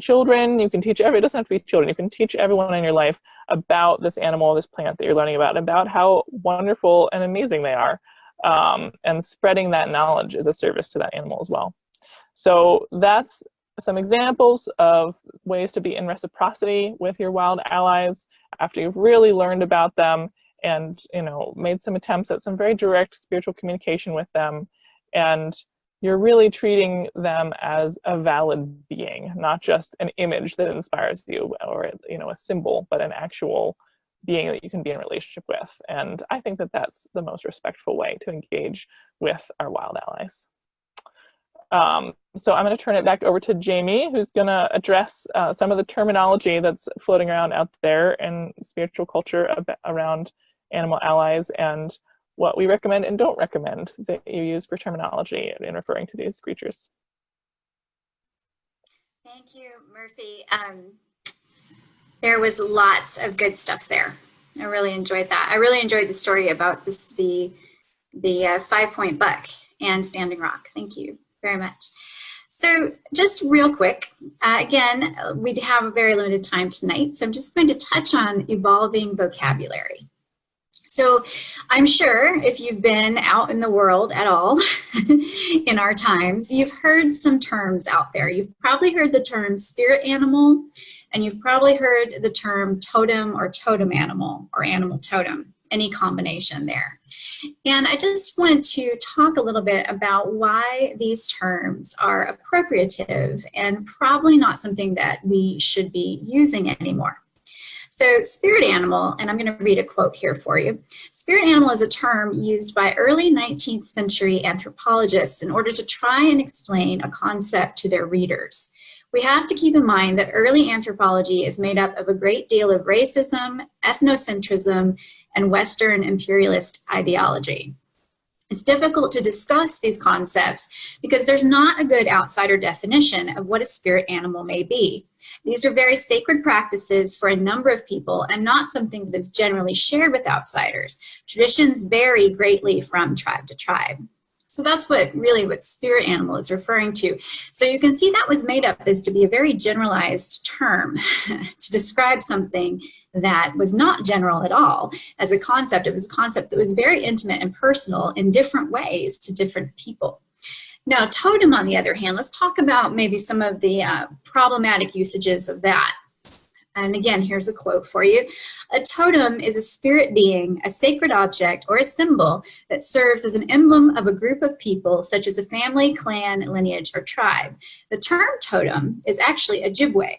children, you can teach it doesn't have to be children, you can teach everyone in your life about this animal, this plant that you're learning about how wonderful and amazing they are. And spreading that knowledge is a service to that animal as well. So that's some examples of ways to be in reciprocity with your wild allies after you've really learned about them and made some attempts at some very direct spiritual communication with them, and you're really treating them as a valid being, not just an image that inspires you or a symbol, but an actual being that you can be in relationship with. And I think that that's the most respectful way to engage with our wild allies. So I'm going to turn it back over to Jamie, who's going to address some of the terminology that's floating around out there in spiritual culture around animal allies, and what we recommend and don't recommend that you use for terminology in referring to these creatures. Thank you, Murphy. There was lots of good stuff there. I really enjoyed that. I really enjoyed the story about the 5-point buck and Standing Rock. Thank you very much. So just real quick, again, we have a very limited time tonight, so I'm just going to touch on evolving vocabulary. So I'm sure if you've been out in the world at all in our times, you've heard some terms out there. You've probably heard the term spirit animal, and you've probably heard the term totem or totem animal or animal totem, any combination there. And I just wanted to talk a little bit about why these terms are appropriative and probably not something that we should be using anymore. So spirit animal, and I'm going to read a quote here for you. Spirit animal is a term used by early 19th century anthropologists in order to try and explain a concept to their readers. We have to keep in mind that early anthropology is made up of a great deal of racism, ethnocentrism, and Western imperialist ideology. It's difficult to discuss these concepts because there's not a good outsider definition of what a spirit animal may be. These are very sacred practices for a number of people and not something that is generally shared with outsiders. Traditions vary greatly from tribe to tribe. So that's what spirit animal is referring to. So you can see that was made up as to be a very generalized term to describe something that was not general at all as a concept. It was a concept that was very intimate and personal in different ways to different people. Now, totem, on the other hand, let's talk about maybe some of the problematic usages of that. And again, here's a quote for you. A totem is a spirit being, a sacred object, or a symbol that serves as an emblem of a group of people, such as a family, clan, lineage, or tribe. The term totem is actually Ojibwe.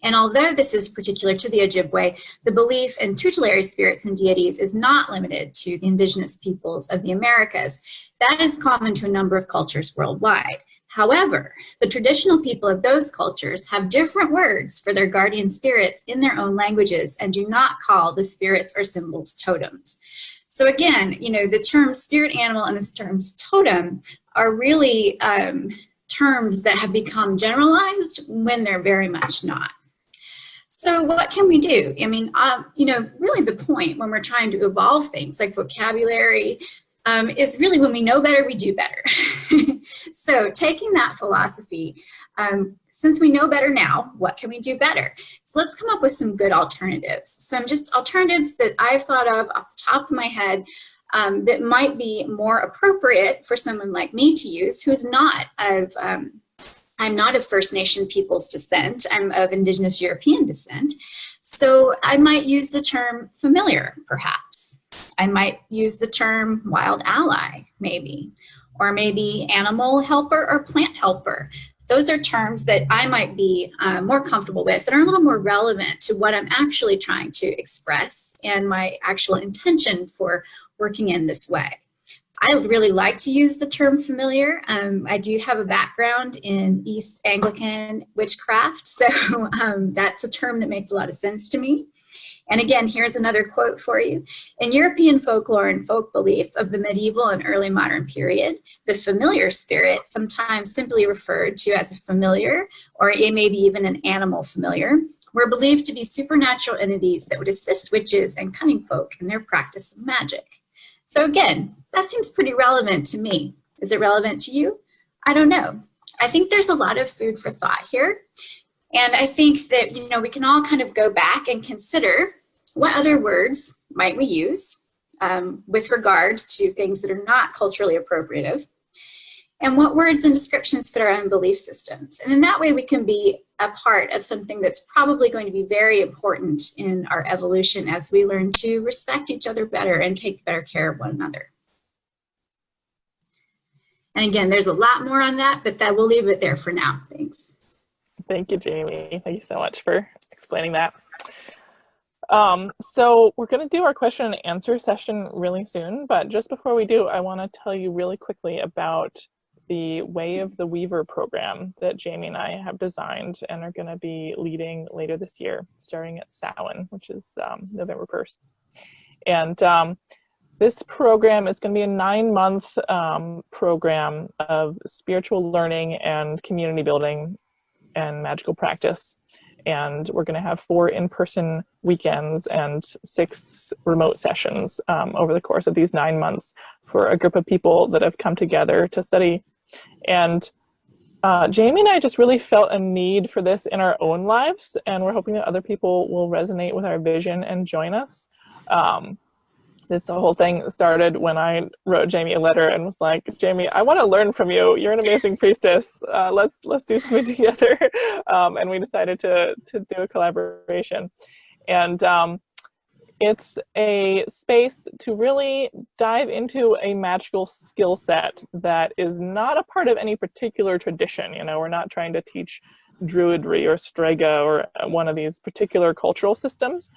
And although this is particular to the Ojibwe, the belief in tutelary spirits and deities is not limited to the indigenous peoples of the Americas. That is common to a number of cultures worldwide. However, the traditional people of those cultures have different words for their guardian spirits in their own languages and do not call the spirits or symbols totems. So again, the term spirit animal and the terms totem are really terms that have become generalized when they're very much not. So what can we do? I mean, really the point when we're trying to evolve things like vocabulary is really when we know better, we do better. So taking that philosophy, since we know better now, what can we do better? So let's come up with some good alternatives. Some just alternatives that I've thought of off the top of my head that might be more appropriate for someone like me to use who's not of I'm not of First Nation people's descent. I'm of Indigenous European descent. So I might use the term familiar, perhaps. I might use the term wild ally, maybe. Or maybe animal helper or plant helper. those are terms that I might be more comfortable with and are a little more relevant to what I'm actually trying to express and my actual intention for working in this way. I really like to use the term familiar. I do have a background in East Anglican witchcraft, so that's a term that makes a lot of sense to me. And again, here's another quote for you. In European folklore and folk belief of the medieval and early modern period, the familiar spirit, sometimes simply referred to as a familiar, or maybe even an animal familiar, were believed to be supernatural entities that would assist witches and cunning folk in their practice of magic. So again, that seems pretty relevant to me. Is it relevant to you? I don't know. I think there's a lot of food for thought here. And I think that, you know, we can all kind of go back and consider what other words might we use with regard to things that are not culturally appropriative, and what words and descriptions fit our own belief systems. And in that way, we can be a part of something that's probably going to be very important in our evolution as we learn to respect each other better and take better care of one another. And again, there's a lot more on that, but we'll leave it there for now. Thanks. Thank you, Jamie. Thank you so much for explaining that. So we're going to do our question and answer session really soon, but just before we do, I want to tell you really quickly about the Way of the Weaver program that Jamie and I have designed and are going to be leading later this year, starting at Samhain, which is November 1st. And this program is going to be a 9-month program of spiritual learning and community building and magical practice. And we're going to have 4 in-person weekends and 6 remote sessions over the course of these 9 months for a group of people that have come together to study. And Jamie and I just really felt a need for this in our own lives, and we're hoping that other people will resonate with our vision and join us. This whole thing started when I wrote Jamie a letter and was like, Jamie, I want to learn from you. You're an amazing priestess. Let's do something together. And we decided to do a collaboration. And it's a space to really dive into a magical skill set that is not a part of any particular tradition. You know, we're not trying to teach Druidry or Strega or one of these particular cultural systems.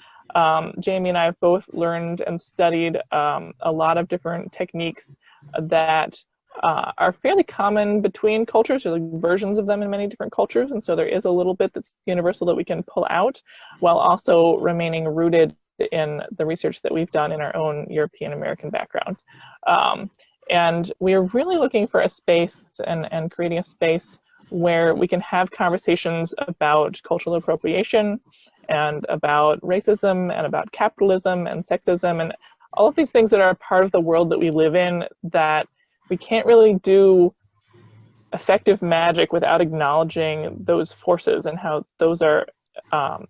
Jamie and I have both learned and studied a lot of different techniques that are fairly common between cultures. There's like versions of them in many different cultures, and so there is a little bit that's universal that we can pull out while also remaining rooted in the research that we've done in our own European American background. And we're really looking for a space and creating a space where we can have conversations about cultural appropriation and about racism and about capitalism and sexism and all of these things that are a part of the world that we live in, that we can't really do effective magic without acknowledging those forces and how those are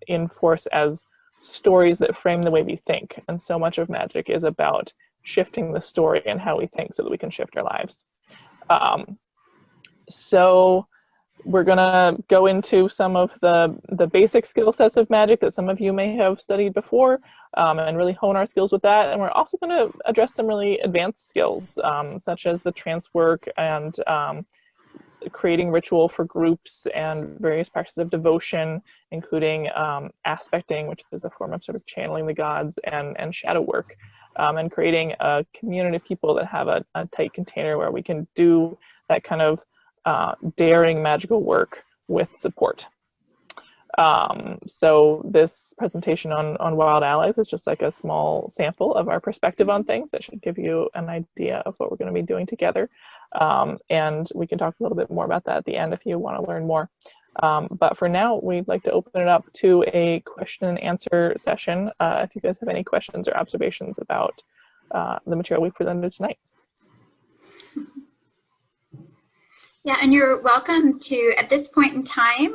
in force as stories that frame the way we think. And so much of magic is about shifting the story and how we think so that we can shift our lives. So we're going to go into some of the basic skill sets of magic that some of you may have studied before, and really hone our skills with that. And we're also going to address some really advanced skills, such as the trance work and creating ritual for groups and various practices of devotion, including aspecting, which is a form of sort of channeling the gods, and shadow work, and creating a community of people that have a tight container where we can do that kind of daring magical work with support. So this presentation on Wild Allies is just like a small sample of our perspective on things that should give you an idea of what we're going to be doing together. And we can talk a little bit more about that at the end if you want to learn more. But for now, we'd like to open it up to a question and answer session if you guys have any questions or observations about the material we presented tonight. Yeah, and you're welcome to, at this point in time,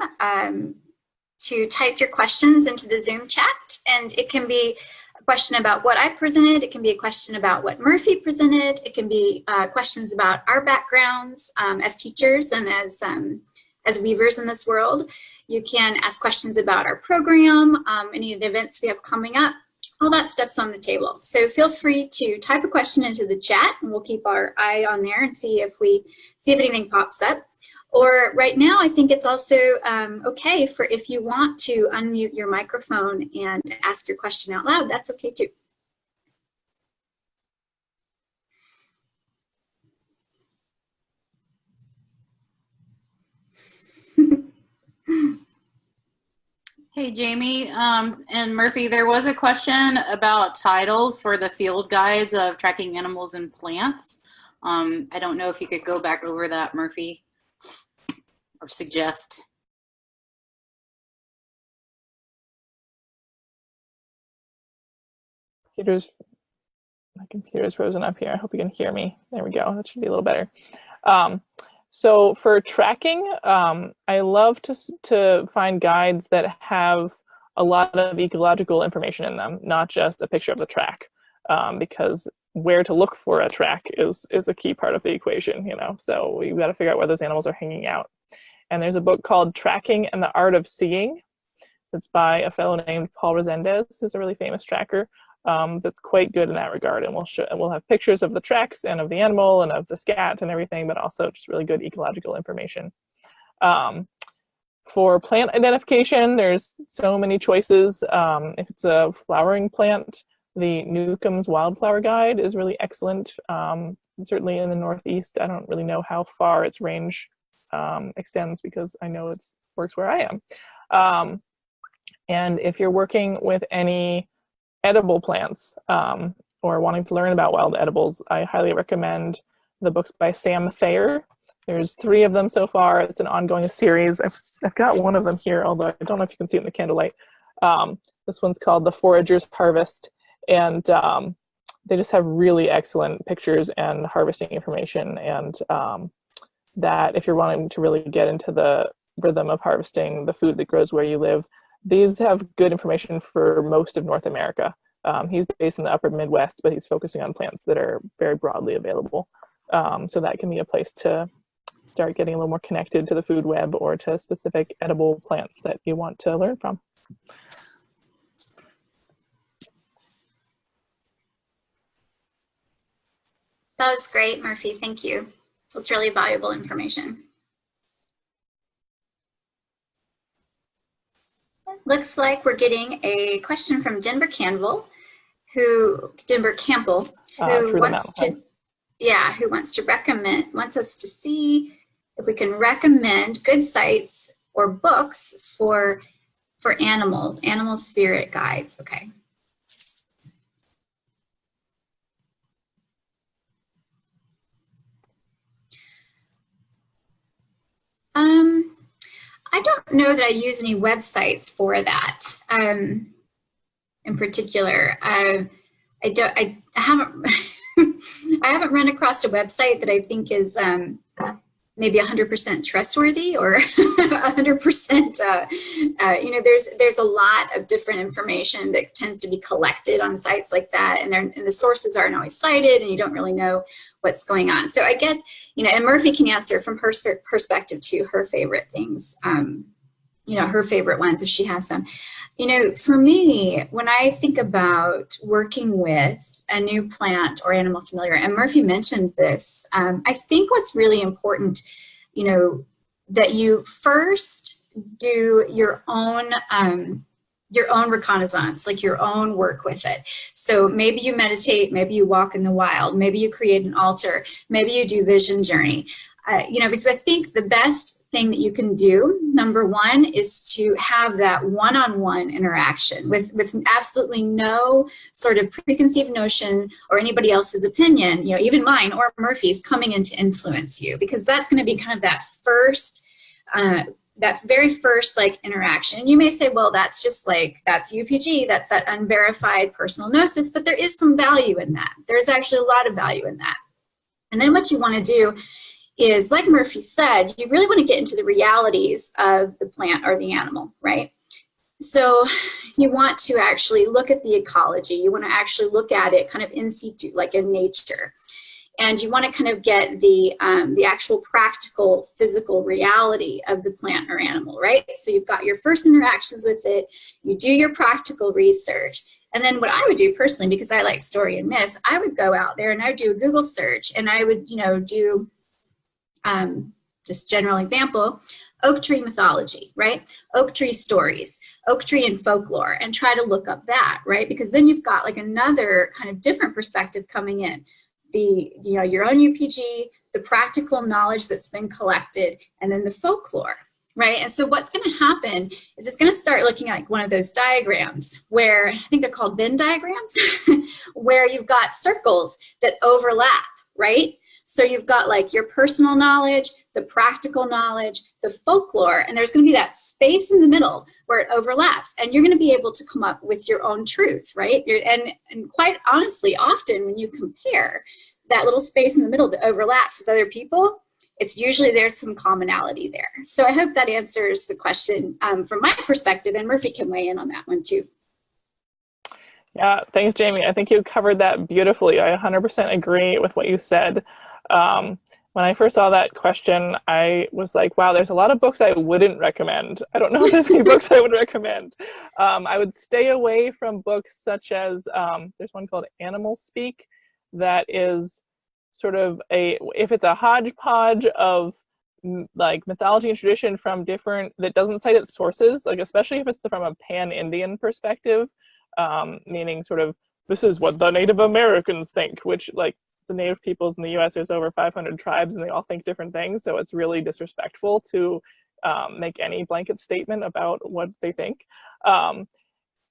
to type your questions into the Zoom chat. And it can be a question about what I presented. It can be a question about what Murphy presented. It can be questions about our backgrounds as teachers and as weavers in this world. You can ask questions about our program, any of the events we have coming up. All that stuff's on the table. So feel free to type a question into the chat, and we'll keep our eye on there and see if anything pops up. Or right now, I think it's also okay for if you want to unmute your microphone and ask your question out loud, that's okay too. Hey, Jamie and Murphy, there was a question about titles for the field guides of tracking animals and plants. I don't know if you could go back over that, Murphy, or suggest. My computer's frozen up here. I hope you can hear me. There we go. That should be a little better. So for tracking, I love to find guides that have a lot of ecological information in them, not just a picture of the track, because where to look for a track is a key part of the equation, you know. So you've got to figure out where those animals are hanging out. And there's a book called Tracking and the Art of Seeing. That's by a fellow named Paul Resendez, who's a really famous tracker. That's quite good in that regard, and we'll have pictures of the tracks and of the animal and of the scat and everything, but also just really good ecological information. For plant identification, there's so many choices. If it's a flowering plant, the Newcomb's Wildflower Guide is really excellent. Certainly in the Northeast, I don't really know how far its range extends because I know it works where I am. And if you're working with any edible plants or wanting to learn about wild edibles, I highly recommend the books by Sam Thayer. There's 3 of them so far. It's an ongoing series. I've got one of them here, although I don't know if you can see it in the candlelight. This one's called The Forager's Harvest, and they just have really excellent pictures and harvesting information, and that if you're wanting to really get into the rhythm of harvesting the food that grows where you live, these have good information for most of North America. He's based in the upper Midwest, but he's focusing on plants that are very broadly available. So that can be a place to start getting a little more connected to the food web or to specific edible plants that you want to learn from. That was great, Murphy. Thank you. That's really valuable information. Looks like we're getting a question from Denver Campbell, who wants us to see if we can recommend good sites or books for animal spirit guides. Okay. I don't know that I use any websites for that in particular. I haven't I haven't run across a website that I think is maybe 100% trustworthy or 100%. You know, there's a lot of different information that tends to be collected on sites like that, and the sources aren't always cited, and you don't really know what's going on. So I guess, you know, and Murphy can answer from her perspective too, her favorite things. You know, her favorite ones, if she has some. You know, for me, when I think about working with a new plant or animal familiar, and Murphy mentioned this, I think what's really important, you know, that you first do your own reconnaissance, like your own work with it. So maybe you meditate, maybe you walk in the wild, maybe you create an altar, maybe you do vision journey. You know, because I think the best thing that you can do, number one, is to have that one-on-one interaction with absolutely no sort of preconceived notion or anybody else's opinion, you know, even mine or Murphy's, coming in to influence you, because that's going to be kind of that first, that very first like interaction. You may say, well, that's just like, that's UPG, that's that unverified personal gnosis, but there is some value in that. There's actually a lot of value in that. And then what you want to do is, like Murphy said, you really want to get into the realities of the plant or the animal, right? So you want to actually look at the ecology. You want to actually look at it kind of in situ, like in nature. And you want to kind of get the actual practical physical reality of the plant or animal, right? So you've got your first interactions with it, you do your practical research. And then what I would do personally, because I like story and myth, I would go out there and I would do a Google search, and I would, you know, do just general example, oak tree mythology, right? Oak tree stories, oak tree and folklore, and try to look up that, right? Because then you've got like another kind of different perspective coming in. The, you know, your own UPG, the practical knowledge that's been collected, and then the folklore, right? And so what's going to happen is it's going to start looking like one of those diagrams where, I think they're called Venn diagrams, where you've got circles that overlap, right? So you've got like your personal knowledge, the practical knowledge, the folklore, and there's going to be that space in the middle where it overlaps, and you're going to be able to come up with your own truth, right? And quite honestly, often when you compare that little space in the middle that overlaps with other people, it's usually there's some commonality there. So I hope that answers the question from my perspective, and Murphy can weigh in on that one too. Yeah, thanks, Jamie. I think you covered that beautifully. I 100% agree with what you said. When I first saw that question, I was like, wow, there's a lot of books I wouldn't recommend. I don't know if there's any books I would recommend. I would stay away from books such as, there's one called Animal Speak that is sort of if it's a hodgepodge of like mythology and tradition from different, that doesn't cite its sources, like especially if it's from a pan-Indian perspective, meaning sort of, this is what the Native Americans think, which like, the Native peoples in the US, there's over 500 tribes and they all think different things. So it's really disrespectful to make any blanket statement about what they think.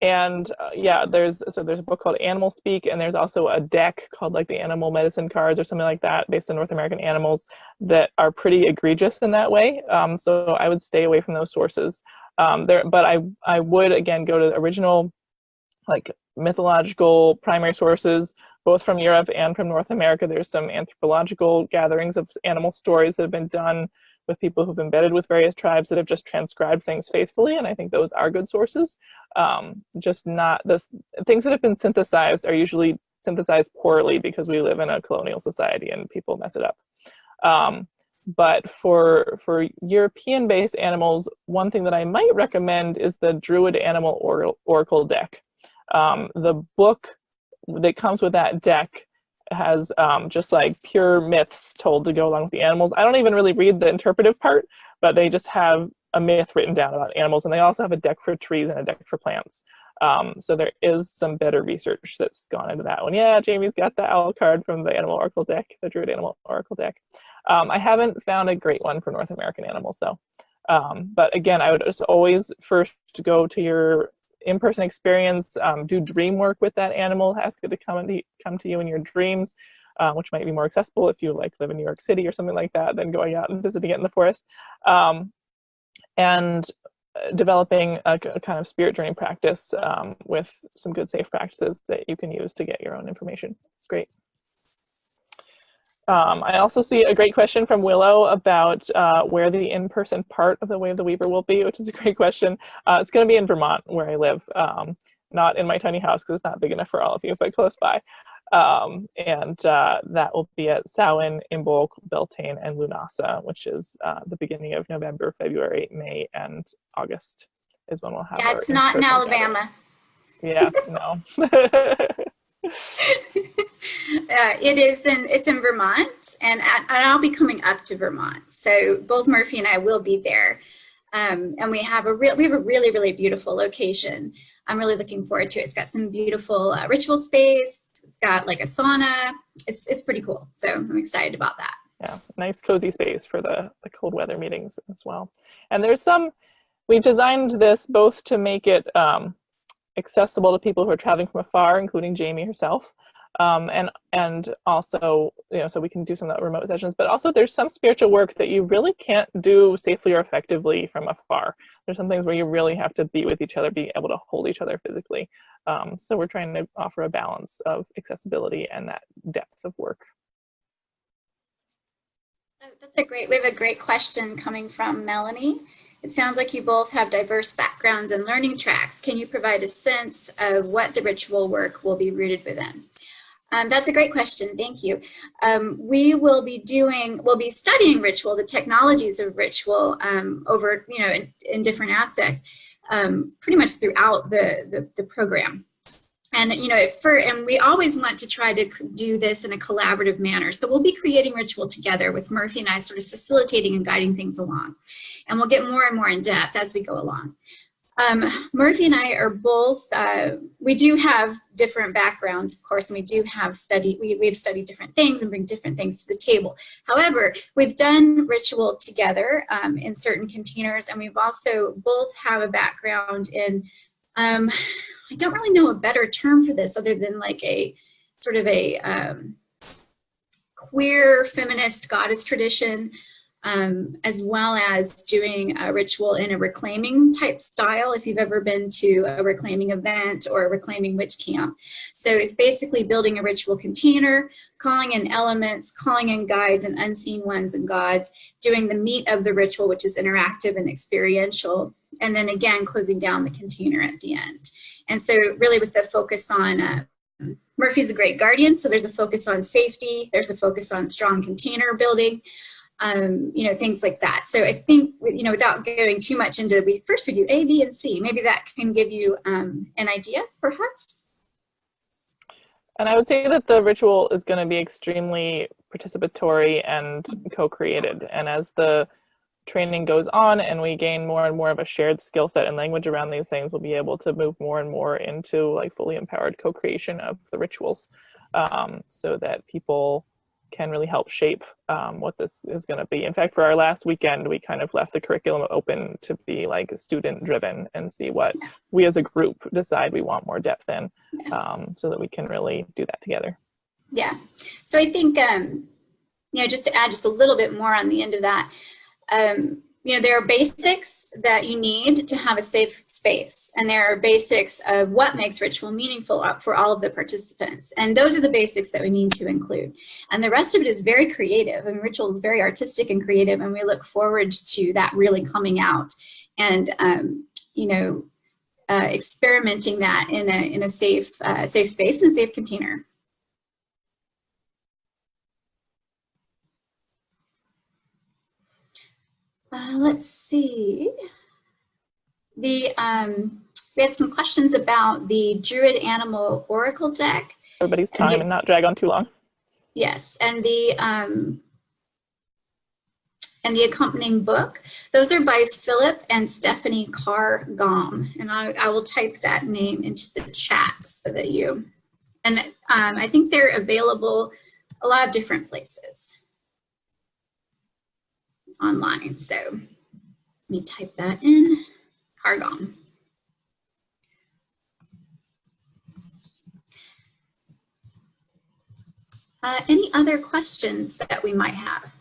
Yeah, there's a book called Animal Speak, and there's also a deck called like the Animal Medicine Cards or something like that based on North American animals that are pretty egregious in that way. So I would stay away from those sources. But I would, again, go to the original like mythological primary sources, both from Europe and from North America. There's some anthropological gatherings of animal stories that have been done with people who've embedded with various tribes that have just transcribed things faithfully, and I think those are good sources. Just not the things that have been synthesized are usually synthesized poorly because we live in a colonial society and people mess it up. But for European-based animals, one thing that I might recommend is the Druid Animal Oracle deck. The book that comes with that deck has just like pure myths told to go along with the animals. I don't even really read the interpretive part, but they just have a myth written down about animals, and they also have a deck for trees and a deck for plants. So there is some better research that's gone into that one. Yeah, Jamie's got the owl card from the Animal Oracle deck, the Druid Animal Oracle deck. I haven't found a great one for North American animals though. But again, I would just always first go to your in-person experience, do dream work with that animal, ask it to come to you in your dreams, which might be more accessible if you like live in New York City or something like that than going out and visiting it in the forest. And developing a kind of spirit journey practice with some good safe practices that you can use to get your own information. It's great. I also see a great question from Willow about where the in-person part of the Way of the Weaver will be, which is a great question. It's going to be in Vermont, where I live, not in my tiny house because it's not big enough for all of you, but close by. That will be at Samhain, Imbolc, Beltane, and Lunasa, which is the beginning of November, February, May, and August is when we'll have. Yeah, it's not in Alabama. Yeah, no. It's in Vermont, and I'll be coming up to Vermont. So both Murphy and I will be there, and we have a really, really beautiful location. I'm really looking forward to it. It's got some beautiful ritual space. It's got like a sauna. It's pretty cool. So I'm excited about that. Yeah, nice cozy space for the cold weather meetings as well. And we've designed this both to make it accessible to people who are traveling from afar, including Jamie herself, and also, so we can do some of the remote sessions, but also there's some spiritual work that you really can't do safely or effectively from afar. There's some things where you really have to be with each other, be able to hold each other physically. So we're trying to offer a balance of accessibility and that depth of work. We have a great question coming from Melanie. It sounds like you both have diverse backgrounds and learning tracks. Can you provide a sense of what the ritual work will be rooted within? That's a great question. Thank you. We'll be studying ritual, the technologies of ritual over, in different aspects, pretty much throughout the program. And, you know, and we always want to try to do this in a collaborative manner. So we'll be creating ritual together with Murphy and I sort of facilitating and guiding things along. And we'll get more and more in depth as we go along. Murphy and I are both, we do have different backgrounds, of course, and we do have we've studied different things and bring different things to the table. However, we've done ritual together in certain containers, and we've also both have a background in, I don't really know a better term for this other than like a sort of a queer feminist goddess tradition, as well as doing a ritual in a reclaiming type style, if you've ever been to a reclaiming event or a reclaiming witch camp. So it's basically building a ritual container, calling in elements, calling in guides and unseen ones and gods, doing the meat of the ritual, which is interactive and experiential, and then again closing down the container at the end. And so really with the focus on, Murphy's a great guardian, so there's a focus on safety, there's a focus on strong container building, you know, things like that. So I think, you know, without going too much into, first we do A, B, and C. Maybe that can give you an idea, perhaps. And I would say that the ritual is going to be extremely participatory and co-created. And as the training goes on and we gain more and more of a shared skill set and language around these things, we'll be able to move more and more into like fully empowered co-creation of the rituals, so that people can really help shape what this is going to be. In fact, for our last weekend, we kind of left the curriculum open to be like student driven and see what we as a group decide we want more depth in, so that we can really do that together. Yeah. So I think, you know, just to add just a little bit more on the end of that, you know, there are basics that you need to have a safe space, and there are basics of what makes ritual meaningful for all of the participants. And those are the basics that we need to include. And the rest of it is very creative. I mean, ritual is very artistic and creative, and we look forward to that really coming out and, you know, experimenting that in a safe space and a safe container. Let's see. We had some questions about the Druid Animal Oracle deck. Everybody's time and not drag on too long. Yes, and the accompanying book. Those are by Philip and Stephanie Carr-Gom, and I will type that name into the chat so that you, and I think they're available a lot of different places online. So let me type that in. Carr-Gom. Any other questions that we might have?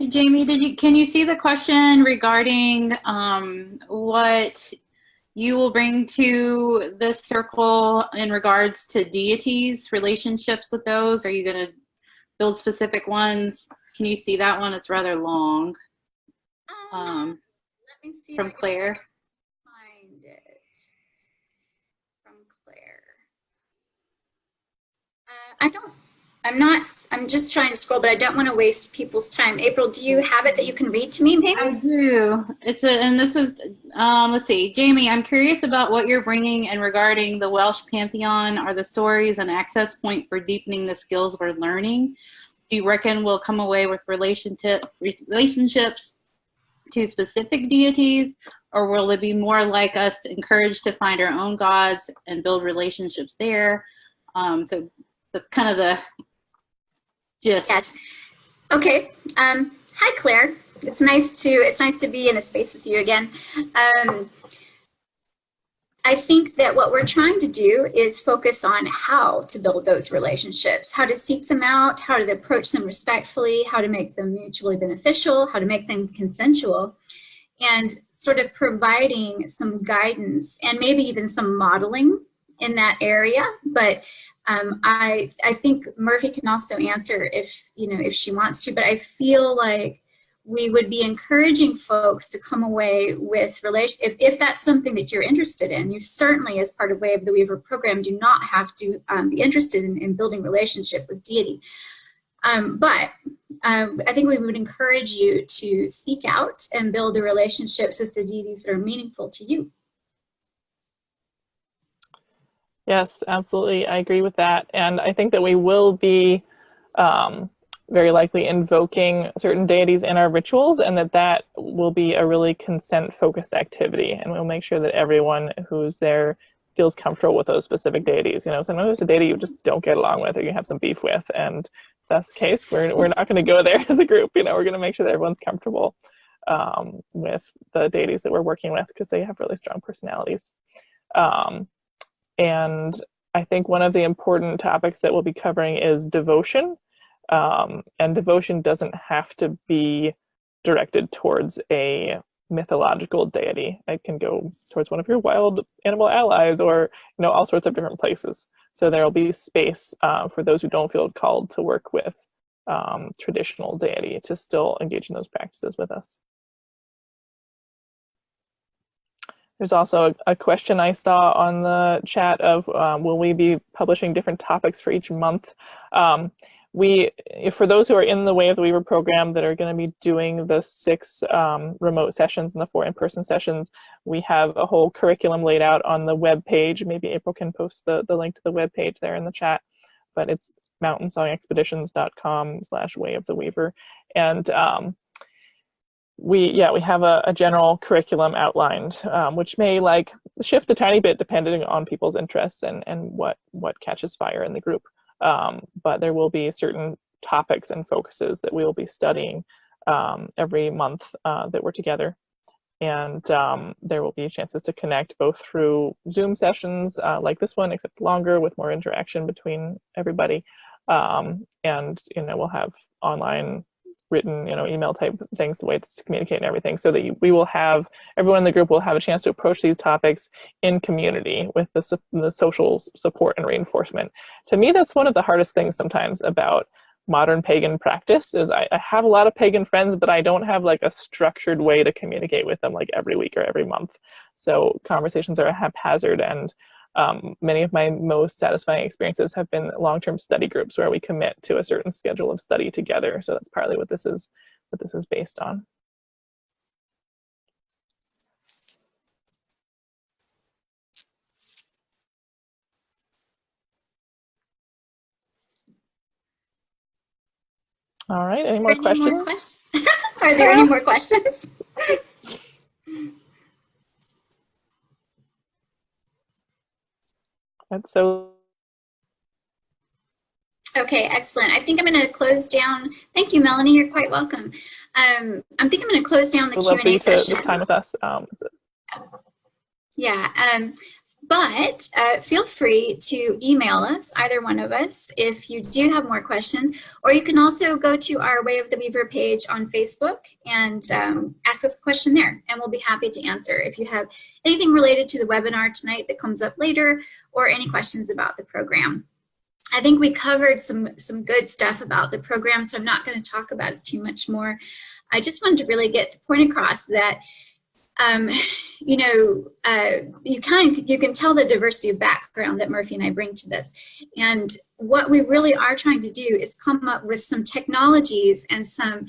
Jamie, can you see the question regarding what you will bring to this circle in regards to deities, relationships with those? Are you going to build specific ones? Can you see that one? It's rather long. Let me see from Claire. Find it from Claire. I'm just trying to scroll, but I don't want to waste people's time. April, do you have it that you can read to me, maybe? I do. And this was, let's see. Jamie, I'm curious about what you're bringing and regarding the Welsh pantheon. Are the stories an access point for deepening the skills we're learning? Do you reckon we'll come away with relationships to specific deities, or will it be more like us encouraged to find our own gods and build relationships there? So that's kind of the gist. Yes. Okay. Hi, Claire. It's nice to be in a space with you again. I think that what we're trying to do is focus on how to build those relationships, how to seek them out, how to approach them respectfully, how to make them mutually beneficial, how to make them consensual, and sort of providing some guidance and maybe even some modeling in that area. But I think Murphy can also answer if she wants to, but I feel like we would be encouraging folks to come away with if that's something that you're interested in. You certainly, as part of Way of the Weaver program, do not have to be interested in building relationship with deity. But I think we would encourage you to seek out and build the relationships with the deities that are meaningful to you. Yes, absolutely. I agree with that. And I think that we will be very likely invoking certain deities in our rituals, and that will be a really consent-focused activity. And we'll make sure that everyone who's there feels comfortable with those specific deities. You know, sometimes there's a deity you just don't get along with or you have some beef with, and if that's the case, we're not going to go there as a group. You know, we're going to make sure that everyone's comfortable with the deities that we're working with, because they have really strong personalities. And I think one of the important topics that we'll be covering is devotion. And devotion doesn't have to be directed towards a mythological deity. It can go towards one of your wild animal allies, or, you know, all sorts of different places. So there will be space for those who don't feel called to work with traditional deity to still engage in those practices with us. There's also a question I saw on the chat of, will we be publishing different topics for each month? For those who are in the Way of the Weaver program that are going to be doing the 6 remote sessions and the 4 in-person sessions, we have a whole curriculum laid out on the web page. Maybe April can post the link to the web page there in the chat, but it's mountainsongexpeditions.com/Way of the Weaver. And we have a general curriculum outlined, which may shift a tiny bit depending on people's interests and what catches fire in the group. But there will be certain topics and focuses that we will be studying every month that we're together. And there will be chances to connect both through Zoom sessions like this one, except longer, with more interaction between everybody. And, you know, we'll have online, written, you know, email type things, ways to communicate and everything, so that everyone in the group will have a chance to approach these topics in community with the social support and reinforcement. To me, that's one of the hardest things sometimes about modern pagan practice, is I have a lot of pagan friends, but I don't have a structured way to communicate with them every week or every month. So conversations are haphazard, and many of my most satisfying experiences have been long-term study groups where we commit to a certain schedule of study together. So that's partly what this is based on. All right, any more questions? Are there any more questions? Okay, excellent. I think I'm going to close down. Thank you, Melanie. You're quite welcome. I think I'm going to close down the Q&A session. This time with us. But feel free to email us, either one of us, if you do have more questions. Or you can also go to our Way of the Weaver page on Facebook and ask us a question there, and we'll be happy to answer. If you have anything related to the webinar tonight that comes up later, or any questions about the program. I think we covered some good stuff about the program, so I'm not going to talk about it too much more. I just wanted to really get the point across that you can tell the diversity of background that Murphy and I bring to this. And what we really are trying to do is come up with some technologies and some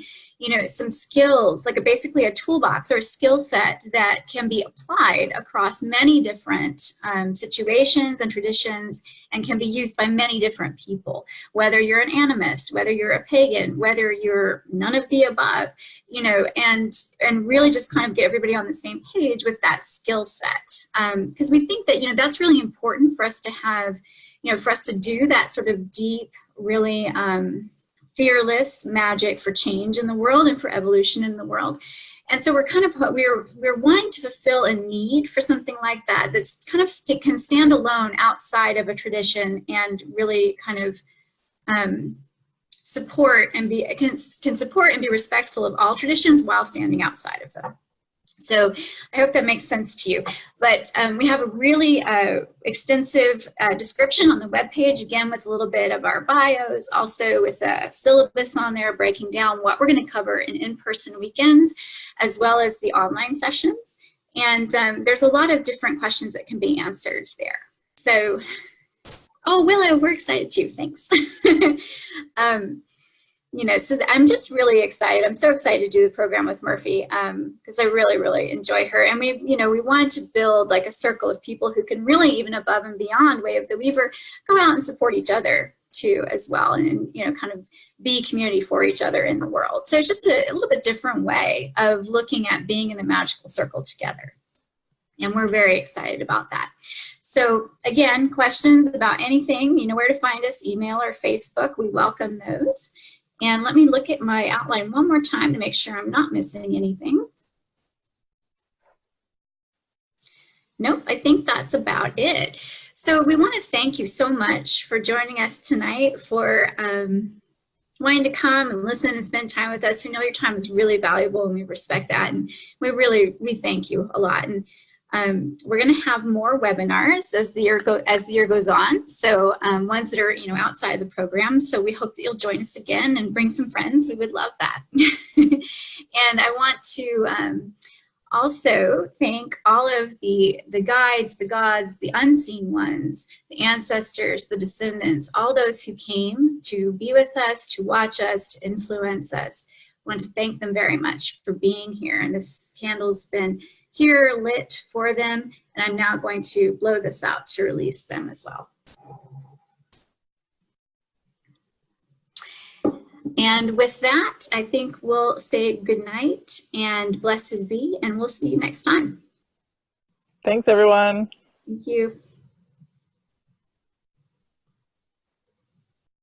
skills, basically a toolbox or a skill set that can be applied across many different situations and traditions, and can be used by many different people, whether you're an animist, whether you're a pagan, whether you're none of the above, and really just kind of get everybody on the same page with that skill set. Because we think that, that's really important for us to have, for us to do that sort of deep, really fearless magic for change in the world and for evolution in the world. And so we're wanting to fulfill a need for something like that that's kind of can stand alone outside of a tradition, and really kind of support and can support and be respectful of all traditions while standing outside of them. So I hope that makes sense to you. But we have a really extensive description on the webpage, again, with a little bit of our bios, also with a syllabus on there breaking down what we're going to cover in in-person weekends, as well as the online sessions. And there's a lot of different questions that can be answered there. So, oh, Willow, we're excited too. Thanks. You know, so I'm just really excited. I'm so excited to do the program with Murphy because I really, really enjoy her. And we, you know, we wanted to build like a circle of people who can really, even above and beyond Way of the Weaver, go out and support each other too as well, and you know, kind of be community for each other in the world. So it's just a little bit different way of looking at being in a magical circle together. And we're very excited about that. So again, questions about anything, you know where to find us, email or Facebook. We welcome those. And let me look at my outline one more time to make sure I'm not missing anything. Nope, I think that's about it. So we want to thank you so much for joining us tonight, for wanting to come and listen and spend time with us. We know your time is really valuable and we respect that. And we thank you a lot. And we're going to have more webinars as the year goes on. So ones that are, you know, outside the program. So we hope that you'll join us again and bring some friends. We would love that. And I want to also thank all of the guides, the gods, the unseen ones, the ancestors, the descendants, all those who came to be with us, to watch us, to influence us. I want to thank them very much for being here. And this candle's been here lit for them, and I'm now going to blow this out to release them as well. And with that, I think we'll say good night and blessed be, and we'll see you next time. Thanks, everyone. Thank you.